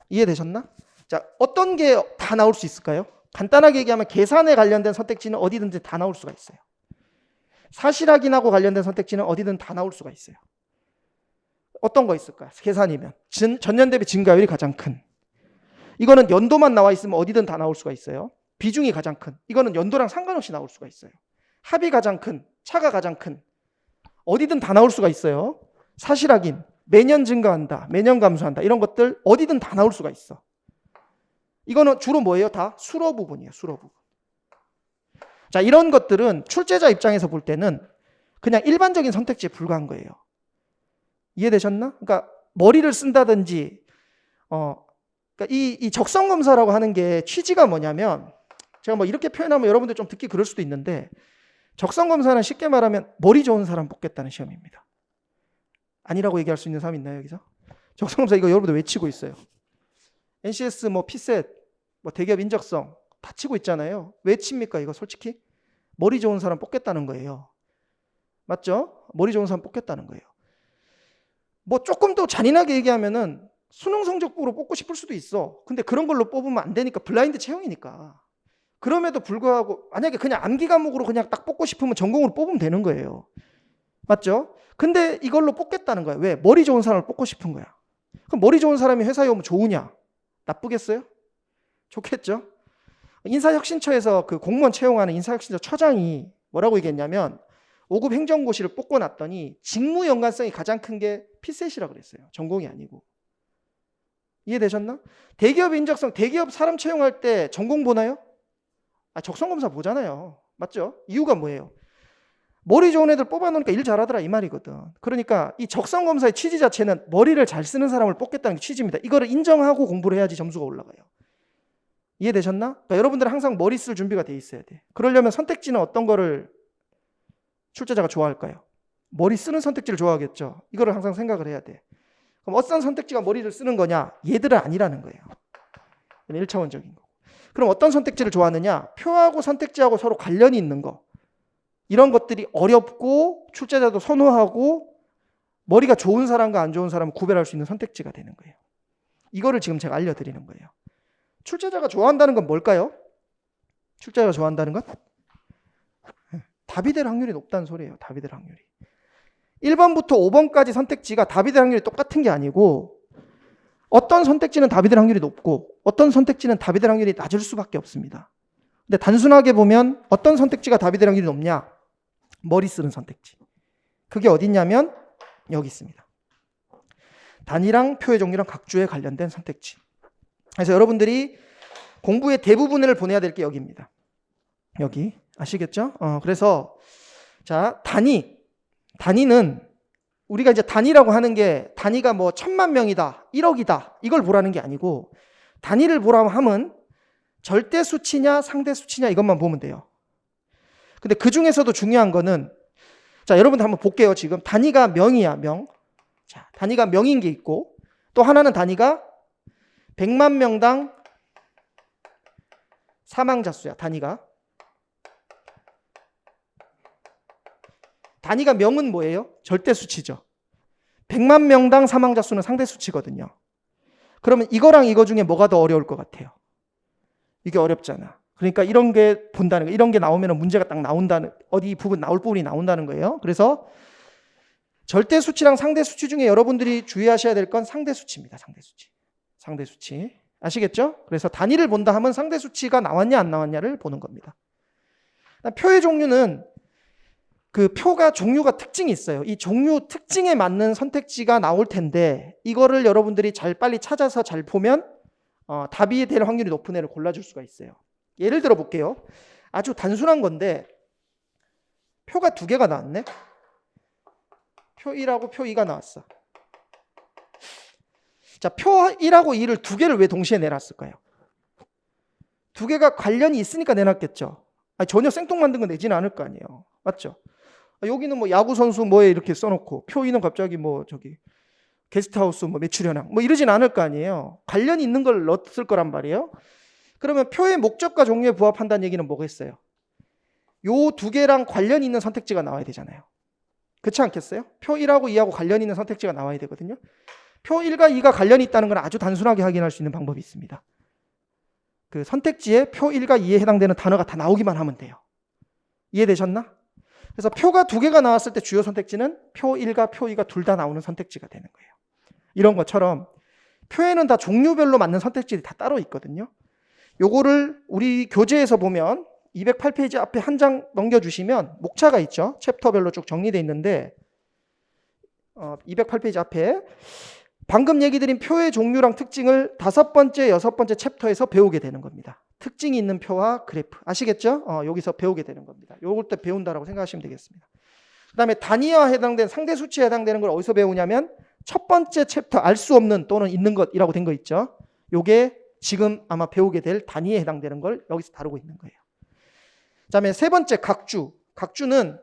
이해되셨나? 자, 어떤 게 다 나올 수 있을까요? 간단하게 얘기하면 계산에 관련된 선택지는 어디든지 다 나올 수가 있어요. 사실 확인하고 관련된 선택지는 어디든 다 나올 수가 있어요. 어떤 거 있을까요? 계산이면 전년 대비 증가율이 가장 큰. 이거는 연도만 나와 있으면 어디든 다 나올 수가 있어요. 비중이 가장 큰. 이거는 연도랑 상관없이 나올 수가 있어요. 합이 가장 큰, 차가 가장 큰, 어디든 다 나올 수가 있어요. 사실 확인, 매년 증가한다, 매년 감소한다, 이런 것들 어디든 다 나올 수가 있어. 이거는 주로 뭐예요? 다 수로 부분이에요. 수로 부분. 자, 이런 것들은 출제자 입장에서 볼 때는 그냥 일반적인 선택지에 불과한 거예요. 이해되셨나? 그러니까 머리를 쓴다든지, 그러니까 이 적성 검사라고 하는 게 취지가 뭐냐면, 제가 뭐 이렇게 표현하면 여러분들 좀 듣기 그럴 수도 있는데, 적성 검사는 쉽게 말하면 머리 좋은 사람 뽑겠다는 시험입니다. 아니라고 얘기할 수 있는 사람 있나요, 여기서? 적성 검사 이거 여러분들 외치고 있어요. NCS, 뭐 피셋, 뭐 대기업 인적성 다 치고 있잖아요. 왜 칩니까, 이거 솔직히? 머리 좋은 사람 뽑겠다는 거예요. 맞죠? 머리 좋은 사람 뽑겠다는 거예요. 뭐 조금 더 잔인하게 얘기하면은 수능 성적으로 뽑고 싶을 수도 있어. 근데 그런 걸로 뽑으면 안 되니까, 블라인드 채용이니까. 그럼에도 불구하고 만약에 그냥 암기 과목으로 그냥 딱 뽑고 싶으면 전공으로 뽑으면 되는 거예요. 맞죠? 근데 이걸로 뽑겠다는 거야. 왜? 머리 좋은 사람을 뽑고 싶은 거야. 그럼 머리 좋은 사람이 회사에 오면 좋으냐? 나쁘겠어요? 좋겠죠? 인사혁신처에서 그 공무원 채용하는 인사혁신처 처장이 뭐라고 얘기했냐면, 5급 행정고시를 뽑고 났더니 직무 연관성이 가장 큰 게 피셋이라고 그랬어요. 전공이 아니고. 이해되셨나? 대기업 인적성, 대기업 사람 채용할 때 전공 보나요? 적성검사 보잖아요. 맞죠? 이유가 뭐예요? 머리 좋은 애들 뽑아놓으니까 일 잘하더라 이 말이거든. 그러니까 이 적성검사의 취지 자체는 머리를 잘 쓰는 사람을 뽑겠다는 게 취지입니다. 이거를 인정하고 공부를 해야지 점수가 올라가요. 이해되셨나? 그러니까 여러분들은 항상 머리 쓸 준비가 돼 있어야 돼. 그러려면 선택지는 어떤 거를 출제자가 좋아할까요? 머리 쓰는 선택지를 좋아하겠죠. 이거를 항상 생각을 해야 돼. 그럼 어떤 선택지가 머리를 쓰는 거냐? 얘들은 아니라는 거예요. 1차원적인 거. 그럼 어떤 선택지를 좋아하느냐? 표하고 선택지하고 서로 관련이 있는 거. 이런 것들이 어렵고 출제자도 선호하고 머리가 좋은 사람과 안 좋은 사람을 구별할 수 있는 선택지가 되는 거예요. 이거를 지금 제가 알려드리는 거예요. 출제자가 좋아한다는 건 뭘까요? 출제자가 좋아한다는 건? 답이 될 확률이 높다는 소리예요. 답이 될 확률이. 1번부터 5번까지 선택지가 답이 될 확률이 똑같은 게 아니고, 어떤 선택지는 답이 될 확률이 높고 어떤 선택지는 답이 될 확률이 낮을 수밖에 없습니다. 근데 단순하게 보면 어떤 선택지가 답이 될 확률이 높냐? 머리 쓰는 선택지. 그게 어딨냐면 여기 있습니다. 단위랑 표의 종류랑 각주에 관련된 선택지. 그래서 여러분들이 공부의 대부분을 보내야 될 게 여기입니다. 여기 아시겠죠? 그래서 자, 단위는 우리가 이제 단위라고 하는 게 단위가 뭐 1000만 명이다, 1억이다 이걸 보라는 게 아니고, 단위를 보라고 하면 절대 수치냐 상대 수치냐 이것만 보면 돼요. 근데 그 중에서도 중요한 거는, 자, 여러분들 한번 볼게요. 지금 단위가 명이야, 명. 자, 단위가 명인 게 있고, 또 하나는 단위가 100만 명당 사망자 수야. 단위가 명은 뭐예요? 절대 수치죠. 100만 명당 사망자 수는 상대 수치거든요. 그러면 이거랑 이거 중에 뭐가 더 어려울 것 같아요? 이게 어렵잖아. 그러니까 이런 게 본다는 거, 이런 게 나오면 문제가 딱 나온다는, 어디 부분 나올 부분이 나온다는 거예요. 그래서 절대 수치랑 상대 수치 중에 여러분들이 주의하셔야 될 건 상대 수치입니다. 상대 수치. 아시겠죠? 그래서 단위를 본다 하면 상대 수치가 나왔냐 안 나왔냐를 보는 겁니다. 표의 종류는 그 표가 종류가 특징이 있어요. 이 종류 특징에 맞는 선택지가 나올 텐데, 이거를 여러분들이 빨리 찾아서 잘 보면 답이 될 확률이 높은 애를 골라줄 수가 있어요. 예를 들어 볼게요. 아주 단순한 건데 표가 2개가 나왔네. 표 1하고 표 2가 나왔어. 자, 표 1하고 2를 2개를 왜 동시에 내놨을까요? 2개가 관련이 있으니까 내놨겠죠. 전혀 생뚱만든 거 내지는 않을 거 아니에요. 맞죠? 여기는 뭐 야구 선수 뭐에 이렇게 써놓고, 표 2는 갑자기 뭐 저기 게스트하우스 뭐 매출 현황 뭐 이러진 않을 거 아니에요. 관련이 있는 걸 넣었을 거란 말이에요. 그러면 표의 목적과 종류에 부합한다는 얘기는 뭐겠어요? 요 2개랑 관련이 있는 선택지가 나와야 되잖아요. 그렇지 않겠어요? 표 1하고 2하고 관련이 있는 선택지가 나와야 되거든요. 표 1과 2가 관련이 있다는 건 아주 단순하게 확인할 수 있는 방법이 있습니다. 그 선택지에 표 1과 2에 해당되는 단어가 다 나오기만 하면 돼요. 이해되셨나? 그래서 표가 2개가 나왔을 때 주요 선택지는 표 1과 표 2가 둘 다 나오는 선택지가 되는 거예요. 이런 것처럼 표에는 다 종류별로 맞는 선택지들이 다 따로 있거든요. 요거를 우리 교재에서 보면 208페이지 앞에 한 장 넘겨주시면 목차가 있죠. 챕터별로 쭉 정리되어 있는데 208페이지 앞에 방금 얘기 드린 표의 종류랑 특징을 5번째, 6번째 챕터에서 배우게 되는 겁니다. 특징이 있는 표와 그래프. 아시겠죠? 여기서 배우게 되는 겁니다. 요걸 때 배운다라고 생각하시면 되겠습니다. 그 다음에 단위와 해당되는 상대 수치에 해당되는 걸 어디서 배우냐면 첫 번째 챕터 알 수 없는 또는 있는 것이라고 된 거 있죠. 요게 지금 아마 배우게 될 단위에 해당되는 걸 여기서 다루고 있는 거예요. 그 다음에 세 번째 각주. 각주는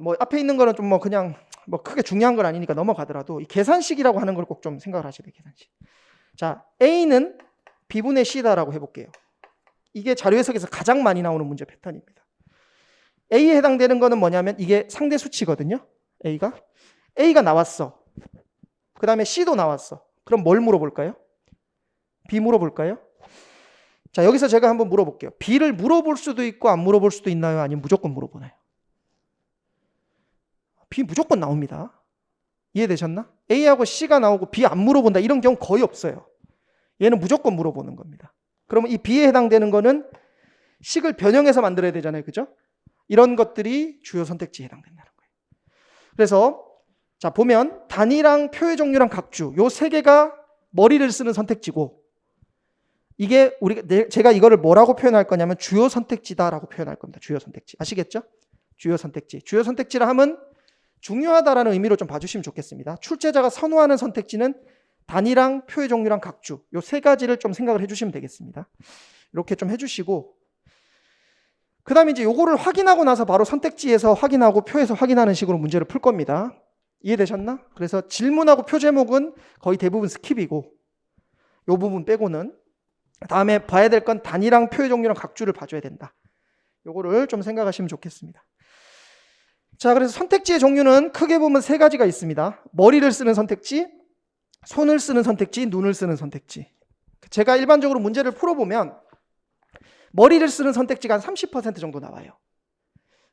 뭐 앞에 있는 거는 좀 뭐 그냥 뭐 크게 중요한 건 아니니까 넘어가더라도 이 계산식이라고 하는 걸 꼭 좀 생각을 하셔야 돼요. 계산식. 자, A는 B분의 C다라고 해볼게요. 이게 자료 해석에서 가장 많이 나오는 문제 패턴입니다. A에 해당되는 거는 뭐냐면 이게 상대 수치거든요. A가 나왔어. 그 다음에 C도 나왔어. 그럼 뭘 물어볼까요? B 물어볼까요? 자, 여기서 제가 한번 물어볼게요. B를 물어볼 수도 있고 안 물어볼 수도 있나요? 아니면 무조건 물어보나요? B 무조건 나옵니다. 이해되셨나? A하고 C가 나오고 B 안 물어본다 이런 경우 거의 없어요. 얘는 무조건 물어보는 겁니다. 그러면 이 B에 해당되는 거는 식을 변형해서 만들어야 되잖아요. 그죠? 이런 것들이 주요 선택지에 해당된다는 거예요. 그래서 자 보면 단위랑 표의 종류랑 각주 요 세 개가 머리를 쓰는 선택지고 이게 제가 이거를 뭐라고 표현할 거냐면 주요 선택지다라고 표현할 겁니다. 주요 선택지. 아시겠죠? 주요 선택지. 주요 선택지라 하면 중요하다라는 의미로 좀 봐주시면 좋겠습니다. 출제자가 선호하는 선택지는 단위랑 표의 종류랑 각주 요 세 가지를 좀 생각을 해주시면 되겠습니다. 이렇게 좀 해주시고 그 다음에 이제 요거를 확인하고 나서 바로 선택지에서 확인하고 표에서 확인하는 식으로 문제를 풀 겁니다. 이해되셨나? 그래서 질문하고 표 제목은 거의 대부분 스킵이고 요 부분 빼고는 다음에 봐야 될 건 단위랑 표의 종류랑 각주를 봐줘야 된다. 요거를 좀 생각하시면 좋겠습니다. 자, 그래서 선택지의 종류는 크게 보면 세 가지가 있습니다. 머리를 쓰는 선택지, 손을 쓰는 선택지, 눈을 쓰는 선택지. 제가 일반적으로 문제를 풀어보면 머리를 쓰는 선택지가 한 30% 정도 나와요.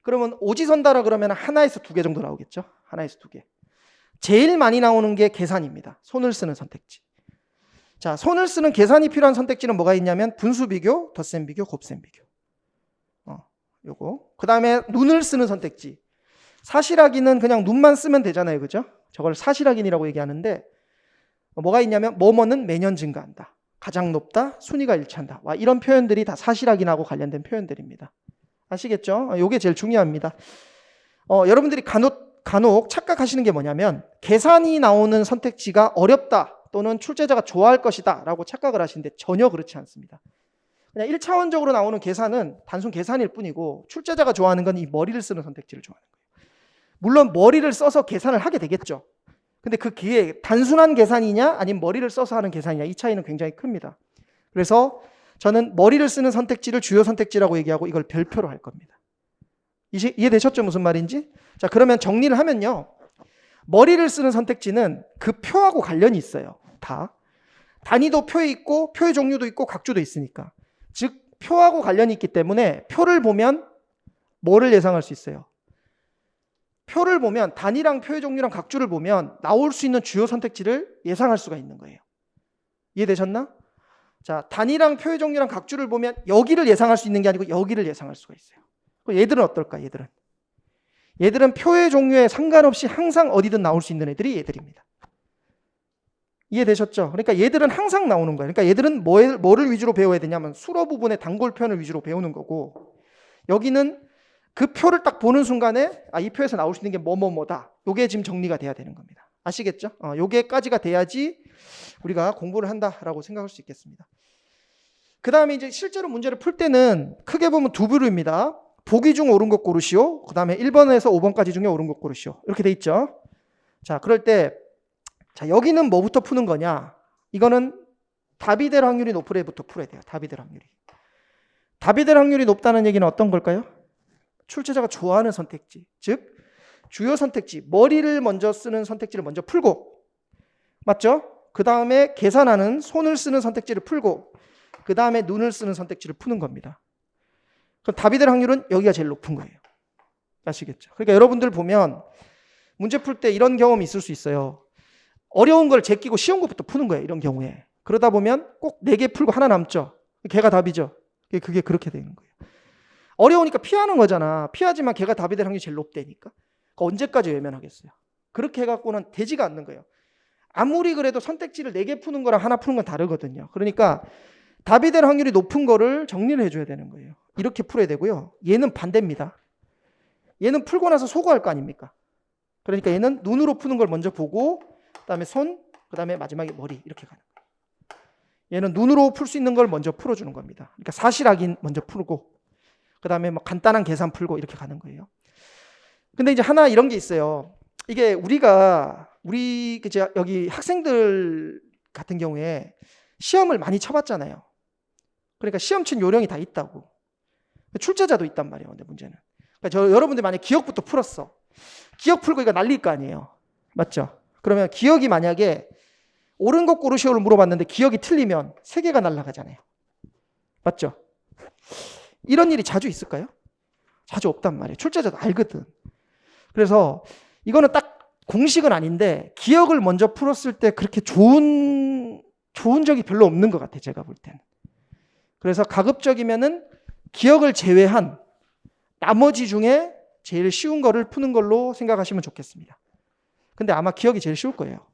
그러면 오지선다라 그러면 하나에서 2개 정도 나오겠죠? 하나에서 2개. 제일 많이 나오는 게 계산입니다. 손을 쓰는 선택지. 자, 손을 쓰는 계산이 필요한 선택지는 뭐가 있냐면 분수 비교, 덧셈 비교, 곱셈 비교. 요거. 그 다음에 눈을 쓰는 선택지. 사실확인은 그냥 눈만 쓰면 되잖아요. 그죠? 저걸 사실확인이라고 얘기하는데 뭐가 있냐면 뭐뭐는 매년 증가한다. 가장 높다. 순위가 일치한다. 와, 이런 표현들이 다 사실확인하고 관련된 표현들입니다. 아시겠죠? 이게 제일 중요합니다. 여러분들이 간혹 착각하시는 게 뭐냐면 계산이 나오는 선택지가 어렵다 또는 출제자가 좋아할 것이다 라고 착각을 하시는데 전혀 그렇지 않습니다. 그냥 1차원적으로 나오는 계산은 단순 계산일 뿐이고 출제자가 좋아하는 건 이 머리를 쓰는 선택지를 좋아하는 거예요. 물론 머리를 써서 계산을 하게 되겠죠. 근데 그 기회 단순한 계산이냐 아니면 머리를 써서 하는 계산이냐 이 차이는 굉장히 큽니다. 그래서 저는 머리를 쓰는 선택지를 주요 선택지라고 얘기하고 이걸 별표로 할 겁니다. 이해되셨죠? 무슨 말인지? 자, 그러면 정리를 하면요. 머리를 쓰는 선택지는 그 표하고 관련이 있어요. 다. 단위도 표에 있고 표의 종류도 있고 각주도 있으니까. 즉 표하고 관련이 있기 때문에 표를 보면 뭐를 예상할 수 있어요? 표를 보면 단위랑 표의 종류랑 각주를 보면 나올 수 있는 주요 선택지를 예상할 수가 있는 거예요. 이해되셨나? 자, 단위랑 표의 종류랑 각주를 보면 여기를 예상할 수 있는 게 아니고 여기를 예상할 수가 있어요. 얘들은 어떨까? 얘들은 표의 종류에 상관없이 항상 어디든 나올 수 있는 애들이 얘들입니다. 이해되셨죠? 그러니까 얘들은 항상 나오는 거예요. 그러니까 얘들은 뭐를 위주로 배워야 되냐면 수로 부분의 단골 표현을 위주로 배우는 거고 여기는 그 표를 딱 보는 순간에 이 표에서 나올 수 있는 게 뭐뭐뭐다. 요게 지금 정리가 돼야 되는 겁니다. 아시겠죠? 요게까지가 돼야지 우리가 공부를 한다라고 생각할 수 있겠습니다. 그 다음에 이제 실제로 문제를 풀 때는 크게 보면 두 부류입니다. 보기 중 옳은 것 고르시오. 그 다음에 1번에서 5번까지 중에 옳은 것 고르시오. 이렇게 돼 있죠. 자, 그럴 때 자, 여기는 뭐부터 푸는 거냐? 이거는 답이 될 확률이 높을 애부터 풀어야 돼요. 답이 될 확률이. 답이 될 확률이 높다는 얘기는 어떤 걸까요? 출제자가 좋아하는 선택지, 즉 주요 선택지, 머리를 먼저 쓰는 선택지를 먼저 풀고 맞죠? 그 다음에 계산하는 손을 쓰는 선택지를 풀고 그 다음에 눈을 쓰는 선택지를 푸는 겁니다. 그럼 답이 될 확률은 여기가 제일 높은 거예요. 아시겠죠? 그러니까 여러분들 보면 문제 풀 때 이런 경험이 있을 수 있어요. 어려운 걸 제끼고 쉬운 것부터 푸는 거예요. 이런 경우에. 그러다 보면 꼭 4개 풀고 하나 남죠. 걔가 답이죠. 그게 그렇게 되는 거예요. 어려우니까 피하는 거잖아. 피하지만 걔가 답이 될 확률이 제일 높다니까. 그러니까 언제까지 외면하겠어요. 그렇게 해갖고는 되지가 않는 거예요. 아무리 그래도 선택지를 4개 푸는 거랑 하나 푸는 건 다르거든요. 그러니까 답이 될 확률이 높은 거를 정리를 해줘야 되는 거예요. 이렇게 풀어야 되고요. 얘는 반대입니다. 얘는 풀고 나서 소거할 거 아닙니까? 그러니까 얘는 눈으로 푸는 걸 먼저 보고 그다음에 손, 그다음에 마지막에 머리 이렇게 가는 거예요. 얘는 눈으로 풀 수 있는 걸 먼저 풀어주는 겁니다. 그러니까 사실 확인 먼저 풀고 그다음에 뭐 간단한 계산 풀고 이렇게 가는 거예요. 근데 이제 하나 이런 게 있어요. 이게 우리 여기 학생들 같은 경우에 시험을 많이 쳐봤잖아요. 그러니까 시험 친 요령이 다 있다고. 출제자도 있단 말이에요. 근데 문제는. 그러니까 여러분들 만약에 기억부터 풀었어. 기억 풀고 이거 날릴 거 아니에요. 맞죠? 그러면 기억이 만약에 옳은 것 고르시오를 물어봤는데 기억이 틀리면 3개가 날아가잖아요. 맞죠? 이런 일이 자주 있을까요? 자주 없단 말이에요. 출제자도 알거든. 그래서 이거는 딱 공식은 아닌데 기억을 먼저 풀었을 때 그렇게 좋은 적이 별로 없는 것 같아요. 제가 볼 때는. 그래서 가급적이면은 기억을 제외한 나머지 중에 제일 쉬운 거를 푸는 걸로 생각하시면 좋겠습니다. 근데 아마 기억이 제일 쉬울 거예요.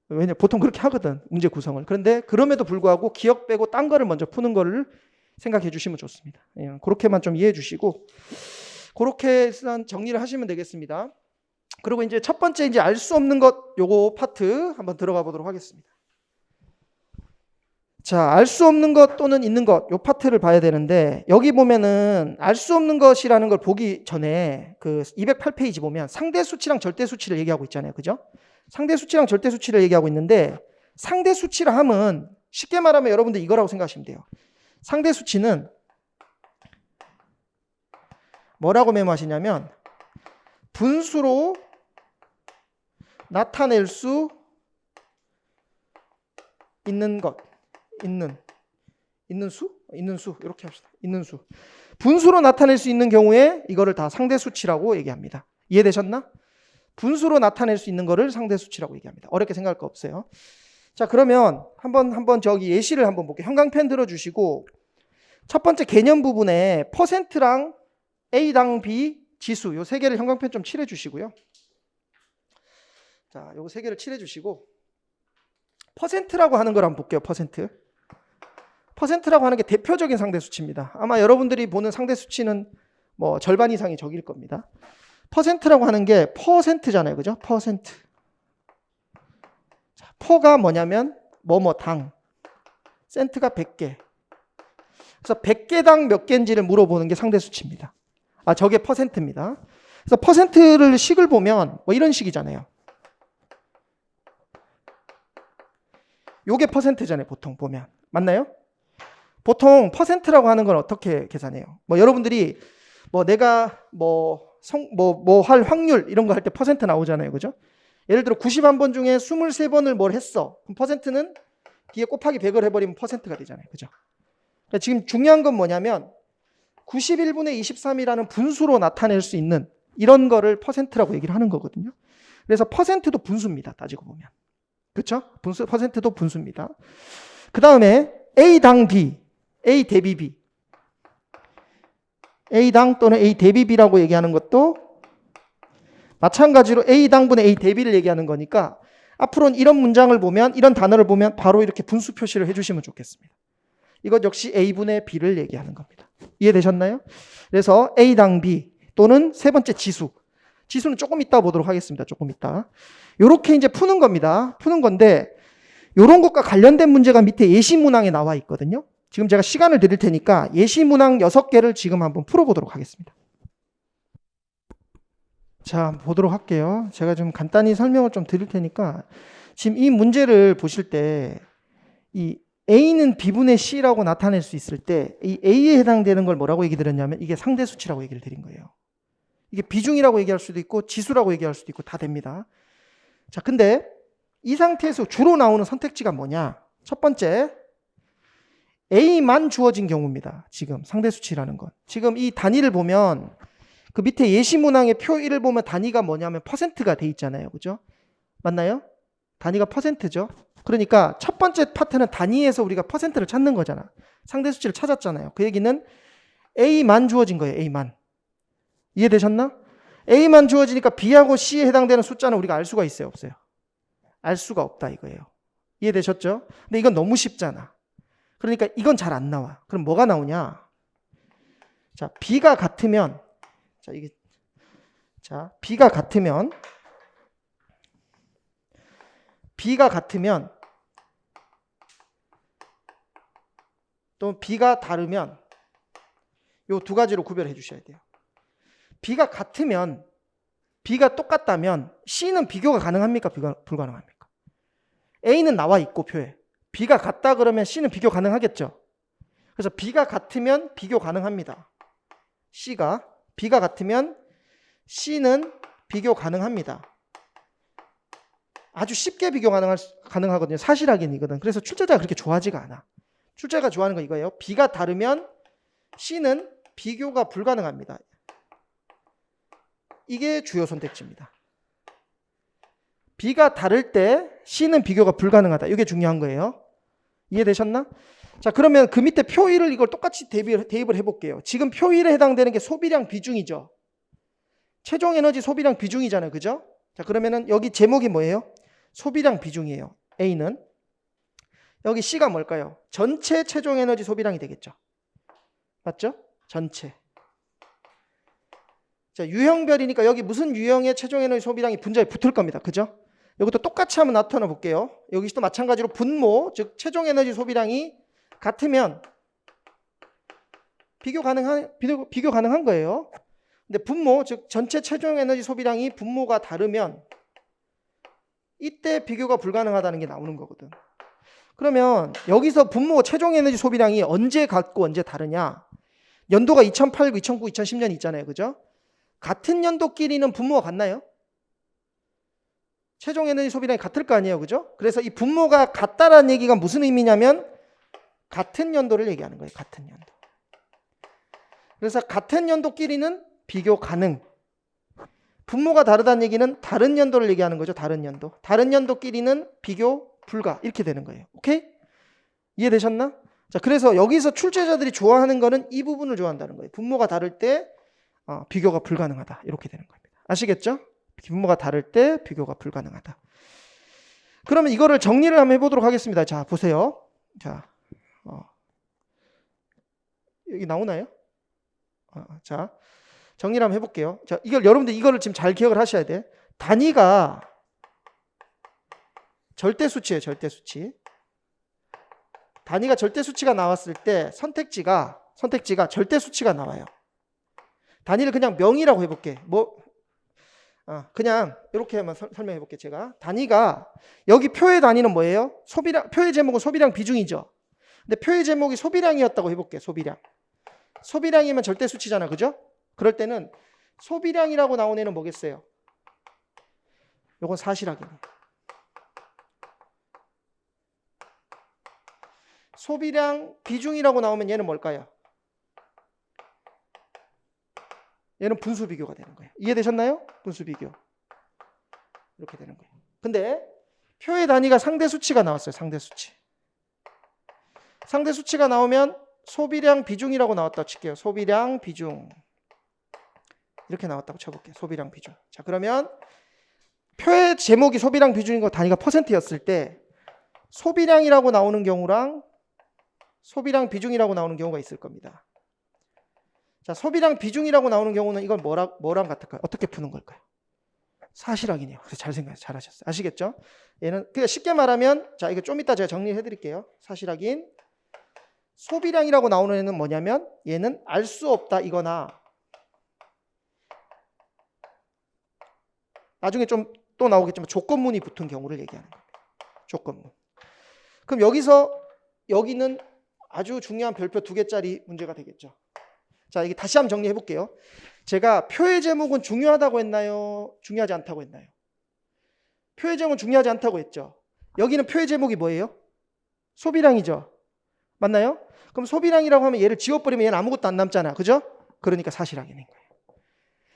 왜냐 보통 그렇게 하거든. 문제 구성을. 그런데 그럼에도 불구하고 기억 빼고 딴 거를 먼저 푸는 거를 생각해 주시면 좋습니다. 예, 그렇게만 좀 이해해 주시고 그렇게 정리를 하시면 되겠습니다. 그리고 이제 첫 번째 이제 알 수 없는 것 요거 파트 한번 들어가 보도록 하겠습니다. 자, 알 수 없는 것 또는 있는 것 요 파트를 봐야 되는데 여기 보면은 알 수 없는 것이라는 걸 보기 전에 그 208페이지 보면 상대 수치랑 절대 수치를 얘기하고 있잖아요. 그죠? 상대 수치랑 절대 수치를 얘기하고 있는데 상대 수치라 함은 쉽게 말하면 여러분들 이거라고 생각하시면 돼요. 상대 수치는 뭐라고 메모하시냐면 분수로 나타낼 수 있는 것, 있는 수 이렇게 합시다. 있는 수. 분수로 나타낼 수 있는 경우에 이거를 다 상대 수치라고 얘기합니다. 이해되셨나? 분수로 나타낼 수 있는 거를 상대 수치라고 얘기합니다. 어렵게 생각할 거 없어요. 자, 그러면 한번 저기 예시를 한번 볼게요. 형광펜 들어주시고 첫 번째 개념 부분에 퍼센트랑 A당 B 지수 요 3개를 형광펜 좀 칠해 주시고요. 자, 요거 3개를 칠해 주시고 퍼센트라고 하는 걸 한번 볼게요. 퍼센트라고 하는 게 대표적인 상대 수치입니다. 아마 여러분들이 보는 상대 수치는 뭐 절반 이상이 저길 겁니다. 퍼센트라고 하는 게 퍼센트잖아요. 그죠? 퍼센트. 자, 퍼가 뭐냐면 당. 센트가 100개. 그래서 100개당 몇 개인지를 물어보는 게 상대 수치입니다. 아, 저게 퍼센트입니다. 그래서 퍼센트를 식을 보면 뭐 이런 식이잖아요. 요게 퍼센트잖아요. 보통 보면. 맞나요? 보통 퍼센트라고 하는 건 어떻게 계산해요? 뭐 여러분들이 뭐 내가 할 확률 이런 거 할 때 퍼센트 나오잖아요. 그죠? 예를 들어 91번 중에 23번을 뭘 했어. 그럼 퍼센트는 뒤에 곱하기 100을 해버리면 퍼센트가 되잖아요. 그죠? 그러니까 지금 중요한 건 뭐냐면 91분의 23이라는 분수로 나타낼 수 있는 이런 거를 퍼센트라고 얘기를 하는 거거든요. 그래서 퍼센트도 분수입니다. 따지고 보면. 그렇죠? 퍼센트도 분수입니다. 그 다음에 A당 B, A 대비 B. A당 또는 A 대비 B라고 얘기하는 것도 마찬가지로 A당분의 A 대비를 얘기하는 거니까 앞으로는 이런 문장을 보면 이런 단어를 보면 바로 이렇게 분수 표시를 해주시면 좋겠습니다. 이것 역시 A분의 B를 얘기하는 겁니다. 이해되셨나요? 그래서 A당 B 또는 세 번째 지수. 지수는 조금 이따 보도록 하겠습니다. 조금 이따. 이렇게 이제 푸는 겁니다. 푸는 건데 이런 것과 관련된 문제가 밑에 예시 문항에 나와 있거든요. 지금 제가 시간을 드릴 테니까 예시 문항 6개를 지금 한번 풀어보도록 하겠습니다. 자, 보도록 할게요. 제가 좀 간단히 설명을 좀 드릴 테니까 지금 이 문제를 보실 때 이 A는 B분의 C라고 나타낼 수 있을 때 이 A에 해당되는 걸 뭐라고 얘기 드렸냐면 이게 상대 수치라고 얘기를 드린 거예요. 이게 비중이라고 얘기할 수도 있고 지수라고 얘기할 수도 있고 다 됩니다. 자, 근데 이 상태에서 주로 나오는 선택지가 뭐냐? 첫 번째, A만 주어진 경우입니다. 지금 상대 수치라는 건. 지금 이 단위를 보면 그 밑에 예시 문항의 표 1을 보면 단위가 뭐냐면 퍼센트가 돼 있잖아요. 그죠? 맞나요? 단위가 퍼센트죠. 그러니까 첫 번째 파트는 단위에서 우리가 퍼센트를 찾는 거잖아. 상대 수치를 찾았잖아요. 그 얘기는 A만 주어진 거예요. A만. 이해되셨나? A만 주어지니까 B하고 C에 해당되는 숫자는 우리가 알 수가 있어요? 없어요? 알 수가 없다 이거예요. 이해되셨죠? 근데 이건 너무 쉽잖아. 그러니까 이건 잘 안 나와. 그럼 뭐가 나오냐? 자, B가 같으면 B가 같으면 또 B가 다르면 요 두 가지로 구별해 주셔야 돼요. B가 같으면 B가 똑같다면 C는 비교가 가능합니까? 불가능합니까? A는 나와 있고 표에 B가 같다 그러면 C는 비교 가능하겠죠. 그래서 B가 같으면 비교 가능합니다. B가 같으면 C는 비교 가능합니다. 아주 쉽게 비교 가능하거든요. 사실 확인이거든. 그래서 출제자가 그렇게 좋아하지가 않아. 출제자가 좋아하는 건 이거예요. B가 다르면 C는 비교가 불가능합니다. 이게 주요 선택지입니다. B가 다를 때 C는 비교가 불가능하다. 이게 중요한 거예요. 이해되셨나? 자, 그러면 그 밑에 표 1을 이걸 똑같이 대입을 해볼게요. 지금 표 1에 해당되는 게 소비량 비중이죠. 최종 에너지 소비량 비중이잖아요. 그죠? 자, 그러면은 여기 제목이 뭐예요? 소비량 비중이에요. A는. 여기 C가 뭘까요? 전체 최종 에너지 소비량이 되겠죠. 맞죠? 전체. 자, 유형별이니까 여기 무슨 유형의 최종 에너지 소비량이 분자에 붙을 겁니다. 그죠? 이것도 똑같이 한번 나타나 볼게요. 여기서도 마찬가지로 분모, 즉 최종 에너지 소비량이 같으면 비교 가능한 거예요. 근데 분모, 즉 전체 최종 에너지 소비량이 분모가 다르면 이때 비교가 불가능하다는 게 나오는 거거든. 그러면 여기서 분모 최종 에너지 소비량이 언제 같고 언제 다르냐? 연도가 2008, 2009, 2010년 있잖아요. 그죠? 같은 연도끼리는 분모가 같나요? 최종 에너지 소비량이 같을 거 아니에요. 그죠? 그래서 이 분모가 같다라는 얘기가 무슨 의미냐면 같은 연도를 얘기하는 거예요. 같은 연도. 그래서 같은 연도끼리는 비교 가능. 분모가 다르다는 얘기는 다른 연도를 얘기하는 거죠. 다른 연도. 다른 연도끼리는 비교 불가. 이렇게 되는 거예요. 오케이? 이해되셨나? 자, 그래서 여기서 출제자들이 좋아하는 거는 이 부분을 좋아한다는 거예요. 분모가 다를 때 비교가 불가능하다. 이렇게 되는 겁니다. 아시겠죠? 분모가 다를 때 비교가 불가능하다. 그러면 이거를 정리를 한번 해보도록 하겠습니다. 자, 보세요. 자, 여기 나오나요? 자, 정리를 한번 해볼게요. 자, 여러분들 이거를 지금 잘 기억을 하셔야 돼. 단위가 절대수치예요. 절대수치. 단위가 절대수치가 나왔을 때 선택지가 절대수치가 나와요. 단위를 그냥 명이라고 해볼게. 그냥 이렇게 한번 설명해 볼게요. 제가 단위가 여기 표의 단위는 뭐예요? 표의 제목은 소비량 비중이죠. 근데 표의 제목이 소비량이었다고 해볼게요. 소비량이면 절대수치잖아. 그죠? 그럴 때는 소비량이라고 나온 애는 뭐겠어요? 요건 사실확인이에요. 소비량 비중이라고 나오면 얘는 뭘까요? 얘는 분수 비교가 되는 거예요. 이해되셨나요? 분수 비교. 이렇게 되는 거예요. 근데 표의 단위가 상대 수치가 나왔어요. 상대 수치. 상대 수치가 나오면 소비량 비중이라고 나왔다고 칠게요. 소비량 비중. 이렇게 나왔다고 쳐볼게요. 소비량 비중. 자, 그러면 표의 제목이 소비량 비중인 거 단위가 퍼센트였을 때 소비량이라고 나오는 경우랑 소비량 비중이라고 나오는 경우가 있을 겁니다. 자, 소비량 비중이라고 나오는 경우는 이건 뭐랑 같을까요? 어떻게 푸는 걸까요? 사실확인이에요. 그래서 잘하셨어요. 아시겠죠? 얘는 그냥 쉽게 말하면, 자, 이거 좀 이따 제가 정리해 드릴게요. 사실확인. 소비량이라고 나오는 애는 뭐냐면 얘는 알 수 없다 이거나 나중에 좀 또 나오겠지만 조건문이 붙은 경우를 얘기하는 겁니다. 조건문. 그럼 여기는 아주 중요한 별표 2개짜리 문제가 되겠죠. 자, 이게 다시 한번 정리해 볼게요. 제가 표의 제목은 중요하다고 했나요? 중요하지 않다고 했나요? 표의 제목은 중요하지 않다고 했죠. 여기는 표의 제목이 뭐예요? 소비량이죠. 맞나요? 그럼 소비량이라고 하면 얘를 지워버리면 얘는 아무것도 안 남잖아. 그죠? 그러니까 사실확인인 거예요.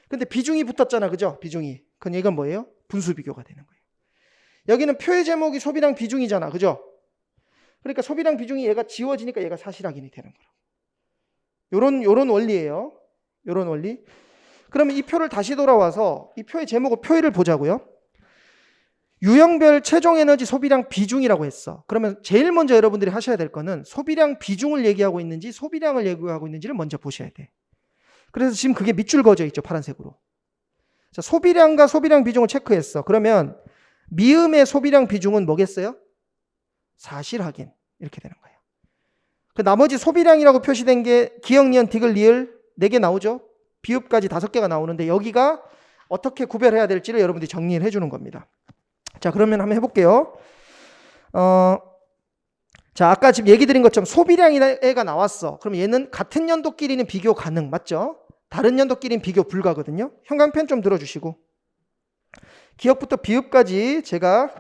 근데 비중이 붙었잖아. 그죠? 비중이. 그럼 이건 뭐예요? 분수 비교가 되는 거예요. 여기는 표의 제목이 소비량 비중이잖아. 그죠? 그러니까 소비량 비중이 얘가 지워지니까 얘가 사실확인이 되는 거라고. 요런 원리예요. 요런 원리. 그러면 이 표를 다시 돌아와서 이 표의 제목을 표의를 보자고요. 유형별 최종 에너지 소비량 비중이라고 했어. 그러면 제일 먼저 여러분들이 하셔야 될 거는 소비량 비중을 얘기하고 있는지 소비량을 얘기하고 있는지를 먼저 보셔야 돼. 그래서 지금 그게 밑줄 그어져 있죠. 파란색으로. 자, 소비량과 소비량 비중을 체크했어. 그러면 미음의 소비량 비중은 뭐겠어요? 사실 확인. 이렇게 되는 거예요. 그 나머지 소비량이라고 표시된 게 기역, 니은, 디귿, 리을 4개 나오죠. 비읍까지 5개가 나오는데 여기가 어떻게 구별해야 될지를 여러분들이 정리를 해주는 겁니다. 자, 그러면 한번 해볼게요. 자, 아까 지금 얘기 드린 것처럼 소비량이가 나왔어. 그럼 얘는 같은 연도끼리는 비교 가능, 맞죠? 다른 연도끼리는 비교 불가거든요. 형광펜 좀 들어주시고. 기역부터 비읍까지 제가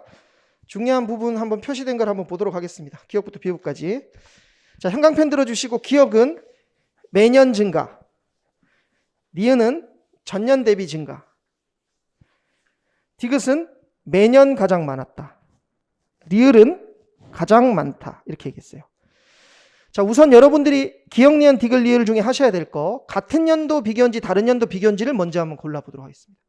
중요한 부분 한번 표시된 걸 한번 보도록 하겠습니다. 기역부터 비읍까지. 자, 형광펜 들어주시고 기역은 매년 증가. 니은은 전년 대비 증가. 디귿은 매년 가장 많았다. 리을은 가장 많다. 이렇게 얘기했어요. 자, 우선 여러분들이 기역, 니은, 디귿, 리을 중에 하셔야 될 거 같은 연도 비교인지 다른 연도 비교인지를 먼저 한번 골라보도록 하겠습니다.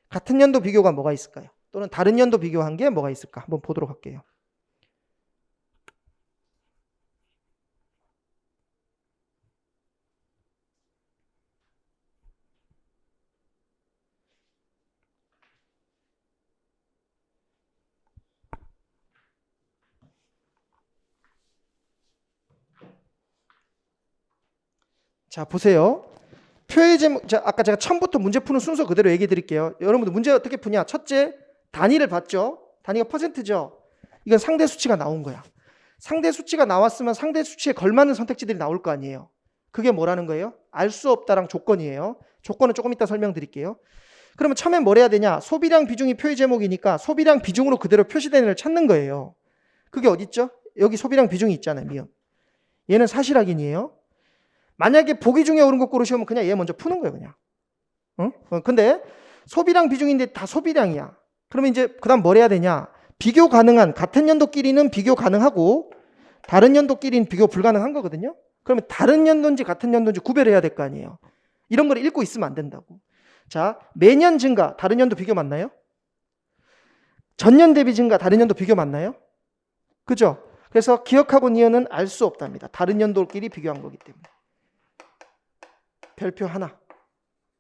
같은 연도 비교가 뭐가 있을까요? 또는 다른 연도 비교한 게 뭐가 있을까? 한번 보도록 할게요. 자, 보세요. 표의 제목, 자, 아까 제가 처음부터 문제 푸는 순서 그대로 얘기해 드릴게요. 여러분들 문제 어떻게 푸냐? 첫째, 단위를 봤죠? 단위가 퍼센트죠? 이건 상대 수치가 나온 거야. 상대 수치가 나왔으면 상대 수치에 걸맞는 선택지들이 나올 거 아니에요. 그게 뭐라는 거예요? 알 수 없다랑 조건이에요. 조건은 조금 이따 설명드릴게요. 그러면 처음에 뭘 해야 되냐? 소비량 비중이 표의 제목이니까 소비량 비중으로 그대로 표시된 애를 찾는 거예요. 그게 어디 있죠? 여기 소비량 비중이 있잖아요. 미음. 얘는 사실 확인이에요. 만약에 보기 중에 옳은 거 고르시면 그냥 얘 먼저 푸는 거예요, 그냥. 근데 소비량 비중인데 다 소비량이야. 그러면 이제 그다음 뭘 해야 되냐? 비교 가능한 같은 연도끼리는 비교 가능하고 다른 연도끼리는 비교 불가능한 거거든요. 그러면 다른 연도인지 같은 연도인지 구별해야 될 거 아니에요. 이런 걸 읽고 있으면 안 된다고. 자, 매년 증가, 다른 연도 비교 맞나요? 전년 대비 증가, 다른 연도 비교 맞나요? 그죠? 그래서 기억하고 니은은 알 수 없답니다. 다른 연도끼리 비교한 거기 때문에. 별표 하나.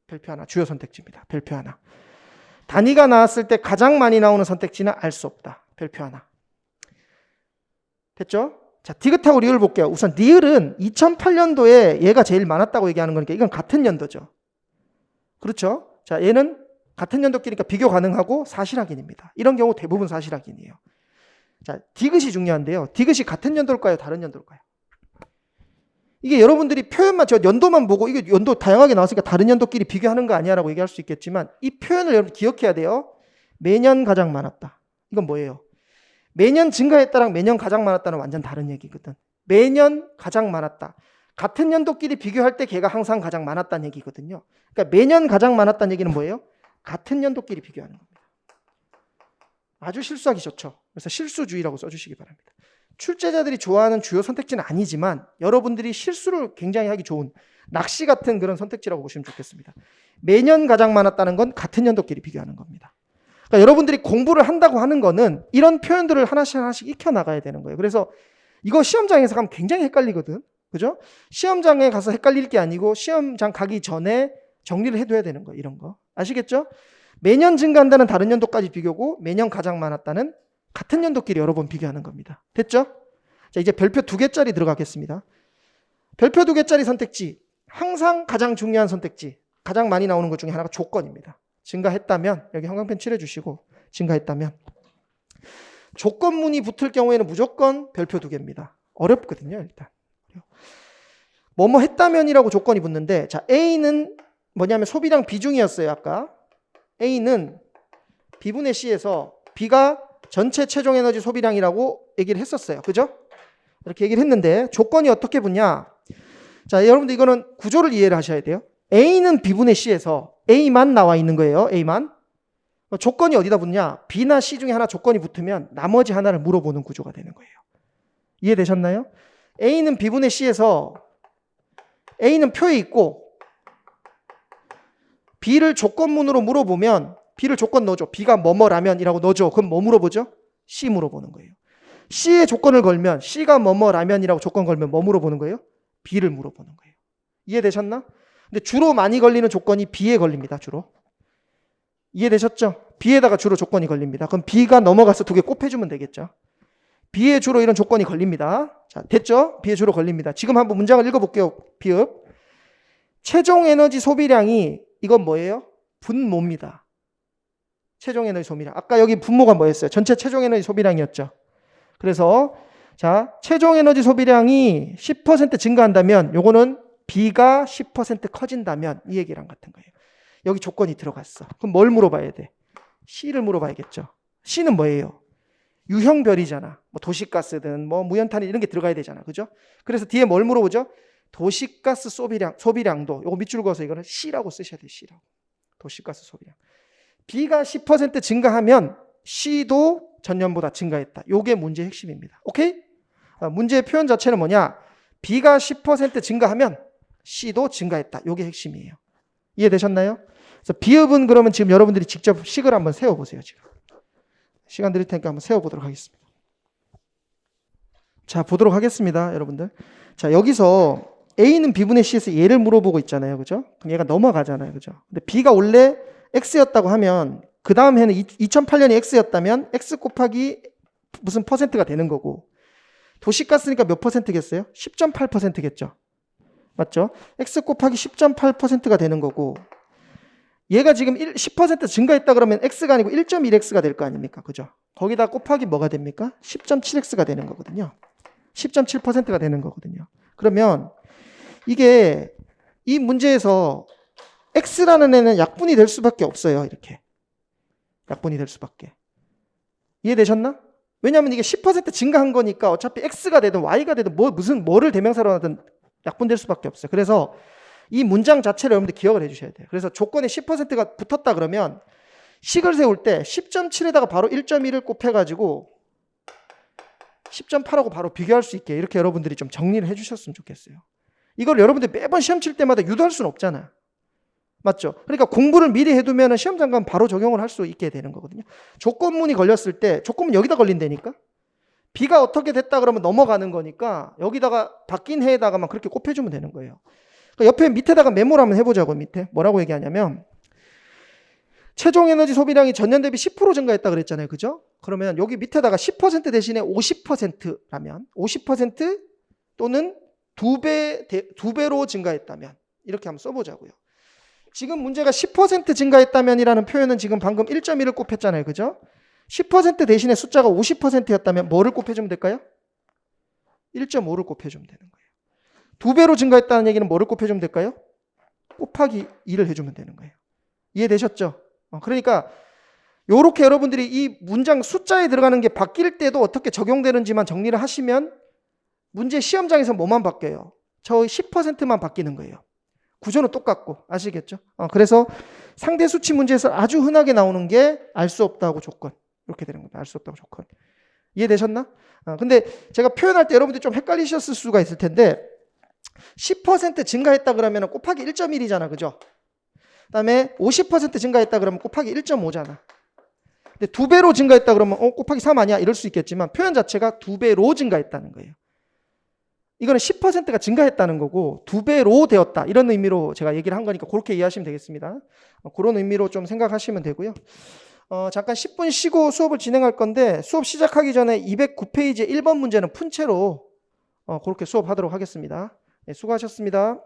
별표 하나. 주요 선택지입니다. 별표 하나. 단위가 나왔을 때 가장 많이 나오는 선택지는 알 수 없다. 별표 하나. 됐죠? 자, 디귿하고 리을 볼게요. 우선 리을은 2008년도에 얘가 제일 많았다고 얘기하는 거니까 이건 같은 연도죠. 그렇죠? 자, 얘는 같은 연도끼리니까 비교 가능하고 사실 확인입니다. 이런 경우 대부분 사실 확인이에요. 자, 디귿이 중요한데요. 디귿이 같은 연도일까요? 다른 연도일까요? 이게 여러분들이 표현만, 저 연도만 보고 이게 연도 다양하게 나왔으니까 다른 연도끼리 비교하는 거 아니야라고 얘기할 수 있겠지만 이 표현을 여러분 기억해야 돼요. 매년 가장 많았다. 이건 뭐예요? 매년 증가했다랑 매년 가장 많았다는 완전 다른 얘기거든. 매년 가장 많았다. 같은 연도끼리 비교할 때 걔가 항상 가장 많았다는 얘기거든요. 그러니까 매년 가장 많았다는 얘기는 뭐예요? 같은 연도끼리 비교하는 겁니다. 아주 실수하기 좋죠. 그래서 실수주의라고 써주시기 바랍니다. 출제자들이 좋아하는 주요 선택지는 아니지만 여러분들이 실수를 굉장히 하기 좋은 낚시 같은 그런 선택지라고 보시면 좋겠습니다. 매년 가장 많았다는 건 같은 연도끼리 비교하는 겁니다. 그러니까 여러분들이 공부를 한다고 하는 거는 이런 표현들을 하나씩 하나씩 익혀나가야 되는 거예요. 그래서 이거 시험장에서 가면 굉장히 헷갈리거든. 그죠? 시험장에 가서 헷갈릴 게 아니고 시험장 가기 전에 정리를 해둬야 되는 거예요. 이런 거. 아시겠죠? 매년 증가한다는 다른 연도까지 비교고 매년 가장 많았다는 같은 연도끼리 여러 번 비교하는 겁니다. 됐죠? 자, 이제 별표 2개짜리 들어가겠습니다. 별표 2개짜리 선택지, 항상 가장 중요한 선택지, 가장 많이 나오는 것 중에 하나가 조건입니다. 증가했다면, 여기 형광펜 칠해주시고, 증가했다면. 조건문이 붙을 경우에는 무조건 별표 2개입니다. 어렵거든요, 일단. 뭐뭐 했다면이라고 조건이 붙는데, 자, A는 뭐냐면 소비량 비중이었어요, 아까. A는 B분의 C에서 B가 전체 최종 에너지 소비량이라고 얘기를 했었어요. 그죠? 이렇게 얘기를 했는데 조건이 어떻게 붙냐? 자, 여러분들 이거는 구조를 이해를 하셔야 돼요. A는 B분의 C에서 A만 나와 있는 거예요. A만. 조건이 어디다 붙냐? B나 C 중에 하나 조건이 붙으면 나머지 하나를 물어보는 구조가 되는 거예요. 이해되셨나요? A는 B분의 C에서 A는 표에 있고 B를 조건문으로 물어보면 B를 조건 넣어줘. B가 뭐뭐라면이라고 넣어줘. 그럼 뭐 물어보죠? C 물어보는 거예요. C의 조건을 걸면 C가 뭐뭐라면이라고 조건 걸면 뭐 물어보는 거예요? B를 물어보는 거예요. 이해되셨나? 근데 주로 많이 걸리는 조건이 B에 걸립니다. 주로. 이해되셨죠? B에다가 주로 조건이 걸립니다. 그럼 B가 넘어가서 두 개 곱해주면 되겠죠. B에 주로 이런 조건이 걸립니다. 자, 됐죠? B에 주로 걸립니다. 지금 한번 문장을 읽어볼게요. 비읍. 최종 에너지 소비량이 이건 뭐예요? 분모입니다. 최종 에너지 소비량. 아까 여기 분모가 뭐였어요? 전체 최종 에너지 소비량이었죠. 그래서 자, 최종 에너지 소비량이 10% 증가한다면 요거는 B가 10% 커진다면 이 얘기랑 같은 거예요. 여기 조건이 들어갔어. 그럼 뭘 물어봐야 돼? C를 물어봐야겠죠. C는 뭐예요? 유형별이잖아. 뭐 도시가스든 뭐 무연탄 이런 게 들어가야 되잖아. 그죠? 그래서 뒤에 뭘 물어보죠? 도시가스 소비량도 요거 밑줄 그어서 이거는 C라고 쓰셔야 돼요. C라고. 도시가스 소비량. B가 10% 증가하면 C도 전년보다 증가했다. 요게 문제의 핵심입니다. 오케이? 문제의 표현 자체는 뭐냐? B가 10% 증가하면 C도 증가했다. 요게 핵심이에요. 이해되셨나요? 그래서 비읍은 그러면 지금 여러분들이 직접 식을 한번 세워보세요. 지금 시간 드릴 테니까 한번 세워보도록 하겠습니다. 자, 보도록 하겠습니다. 여러분들. 자, 여기서 A는 B분의 C에서 얘를 물어보고 있잖아요. 그죠? 그럼 얘가 넘어가잖아요. 그죠? 근데 B가 원래 X였다고 하면 그 다음 해는 2008년이 X였다면 X 곱하기 무슨 퍼센트가 되는 거고 도시가스니까 몇 퍼센트겠어요? 10.8%겠죠. 맞죠? X 곱하기 10.8%가 되는 거고 얘가 지금 10% 증가했다 그러면 X가 아니고 1.1X가 될 거 아닙니까? 그죠? 거기다 곱하기 뭐가 됩니까? 10.7X가 되는 거거든요. 10.7%가 되는 거거든요. 그러면 이게 이 문제에서 X라는 애는 약분이 될 수밖에 없어요. 이렇게. 약분이 될 수밖에. 이해되셨나? 왜냐하면 이게 10% 증가한 거니까 어차피 X가 되든 Y가 되든 뭐를 대명사로 하든 약분될 수밖에 없어요. 그래서 이 문장 자체를 여러분들 기억을 해주셔야 돼요. 그래서 조건에 10%가 붙었다 그러면 식을 세울 때 10.7에다가 바로 1.1을 곱해가지고 10.8하고 바로 비교할 수 있게 이렇게 여러분들이 좀 정리를 해주셨으면 좋겠어요. 이걸 여러분들이 매번 시험 칠 때마다 유도할 수는 없잖아. 맞죠? 그러니까 공부를 미리 해두면 시험 잠깐 바로 적용을 할 수 있게 되는 거거든요. 조건문이 걸렸을 때 조건문 여기다 걸린다니까? B가 어떻게 됐다 그러면 넘어가는 거니까 여기다가 바뀐 해에다가만 그렇게 곱해주면 되는 거예요. 그러니까 옆에 밑에다가 메모를 한번 해보자고. 밑에 뭐라고 얘기하냐면 최종 에너지 소비량이 전년 대비 10% 증가했다 그랬잖아요. 그죠? 그러면 여기 밑에다가 10% 대신에 50%라면 50% 또는 2배로 증가했다면 이렇게 한번 써보자고요. 지금 문제가 10% 증가했다면이라는 표현은 지금 방금 1.1을 곱했잖아요. 그죠? 10% 대신에 숫자가 50%였다면 뭐를 곱해주면 될까요? 1.5를 곱해주면 되는 거예요. 2배로 증가했다는 얘기는 뭐를 곱해주면 될까요? 곱하기 2를 해주면 되는 거예요. 이해되셨죠? 그러니까 이렇게 여러분들이 이 문장 숫자에 들어가는 게 바뀔 때도 어떻게 적용되는지만 정리를 하시면 문제 시험장에서 뭐만 바뀌어요? 저 10%만 바뀌는 거예요. 구조는 똑같고 아시겠죠? 그래서 상대 수치 문제에서 아주 흔하게 나오는 게 알 수 없다고 조건. 이렇게 되는 겁니다. 알 수 없다고 조건. 이해되셨나? 근데 제가 표현할 때 여러분들이 좀 헷갈리셨을 수가 있을 텐데 10% 증가했다 그러면 곱하기 1.1이잖아. 그죠? 그 다음에 50% 증가했다 그러면 곱하기 1.5잖아. 근데 2배로 증가했다 그러면 곱하기 3 아니야? 이럴 수 있겠지만 표현 자체가 2배로 증가했다는 거예요. 이거는 10%가 증가했다는 거고 2배로 되었다. 이런 의미로 제가 얘기를 한 거니까 그렇게 이해하시면 되겠습니다. 그런 의미로 좀 생각하시면 되고요. 잠깐 10분 쉬고 수업을 진행할 건데 수업 시작하기 전에 209페이지 1번 문제는 푼 채로 그렇게 수업하도록 하겠습니다. 네, 수고하셨습니다.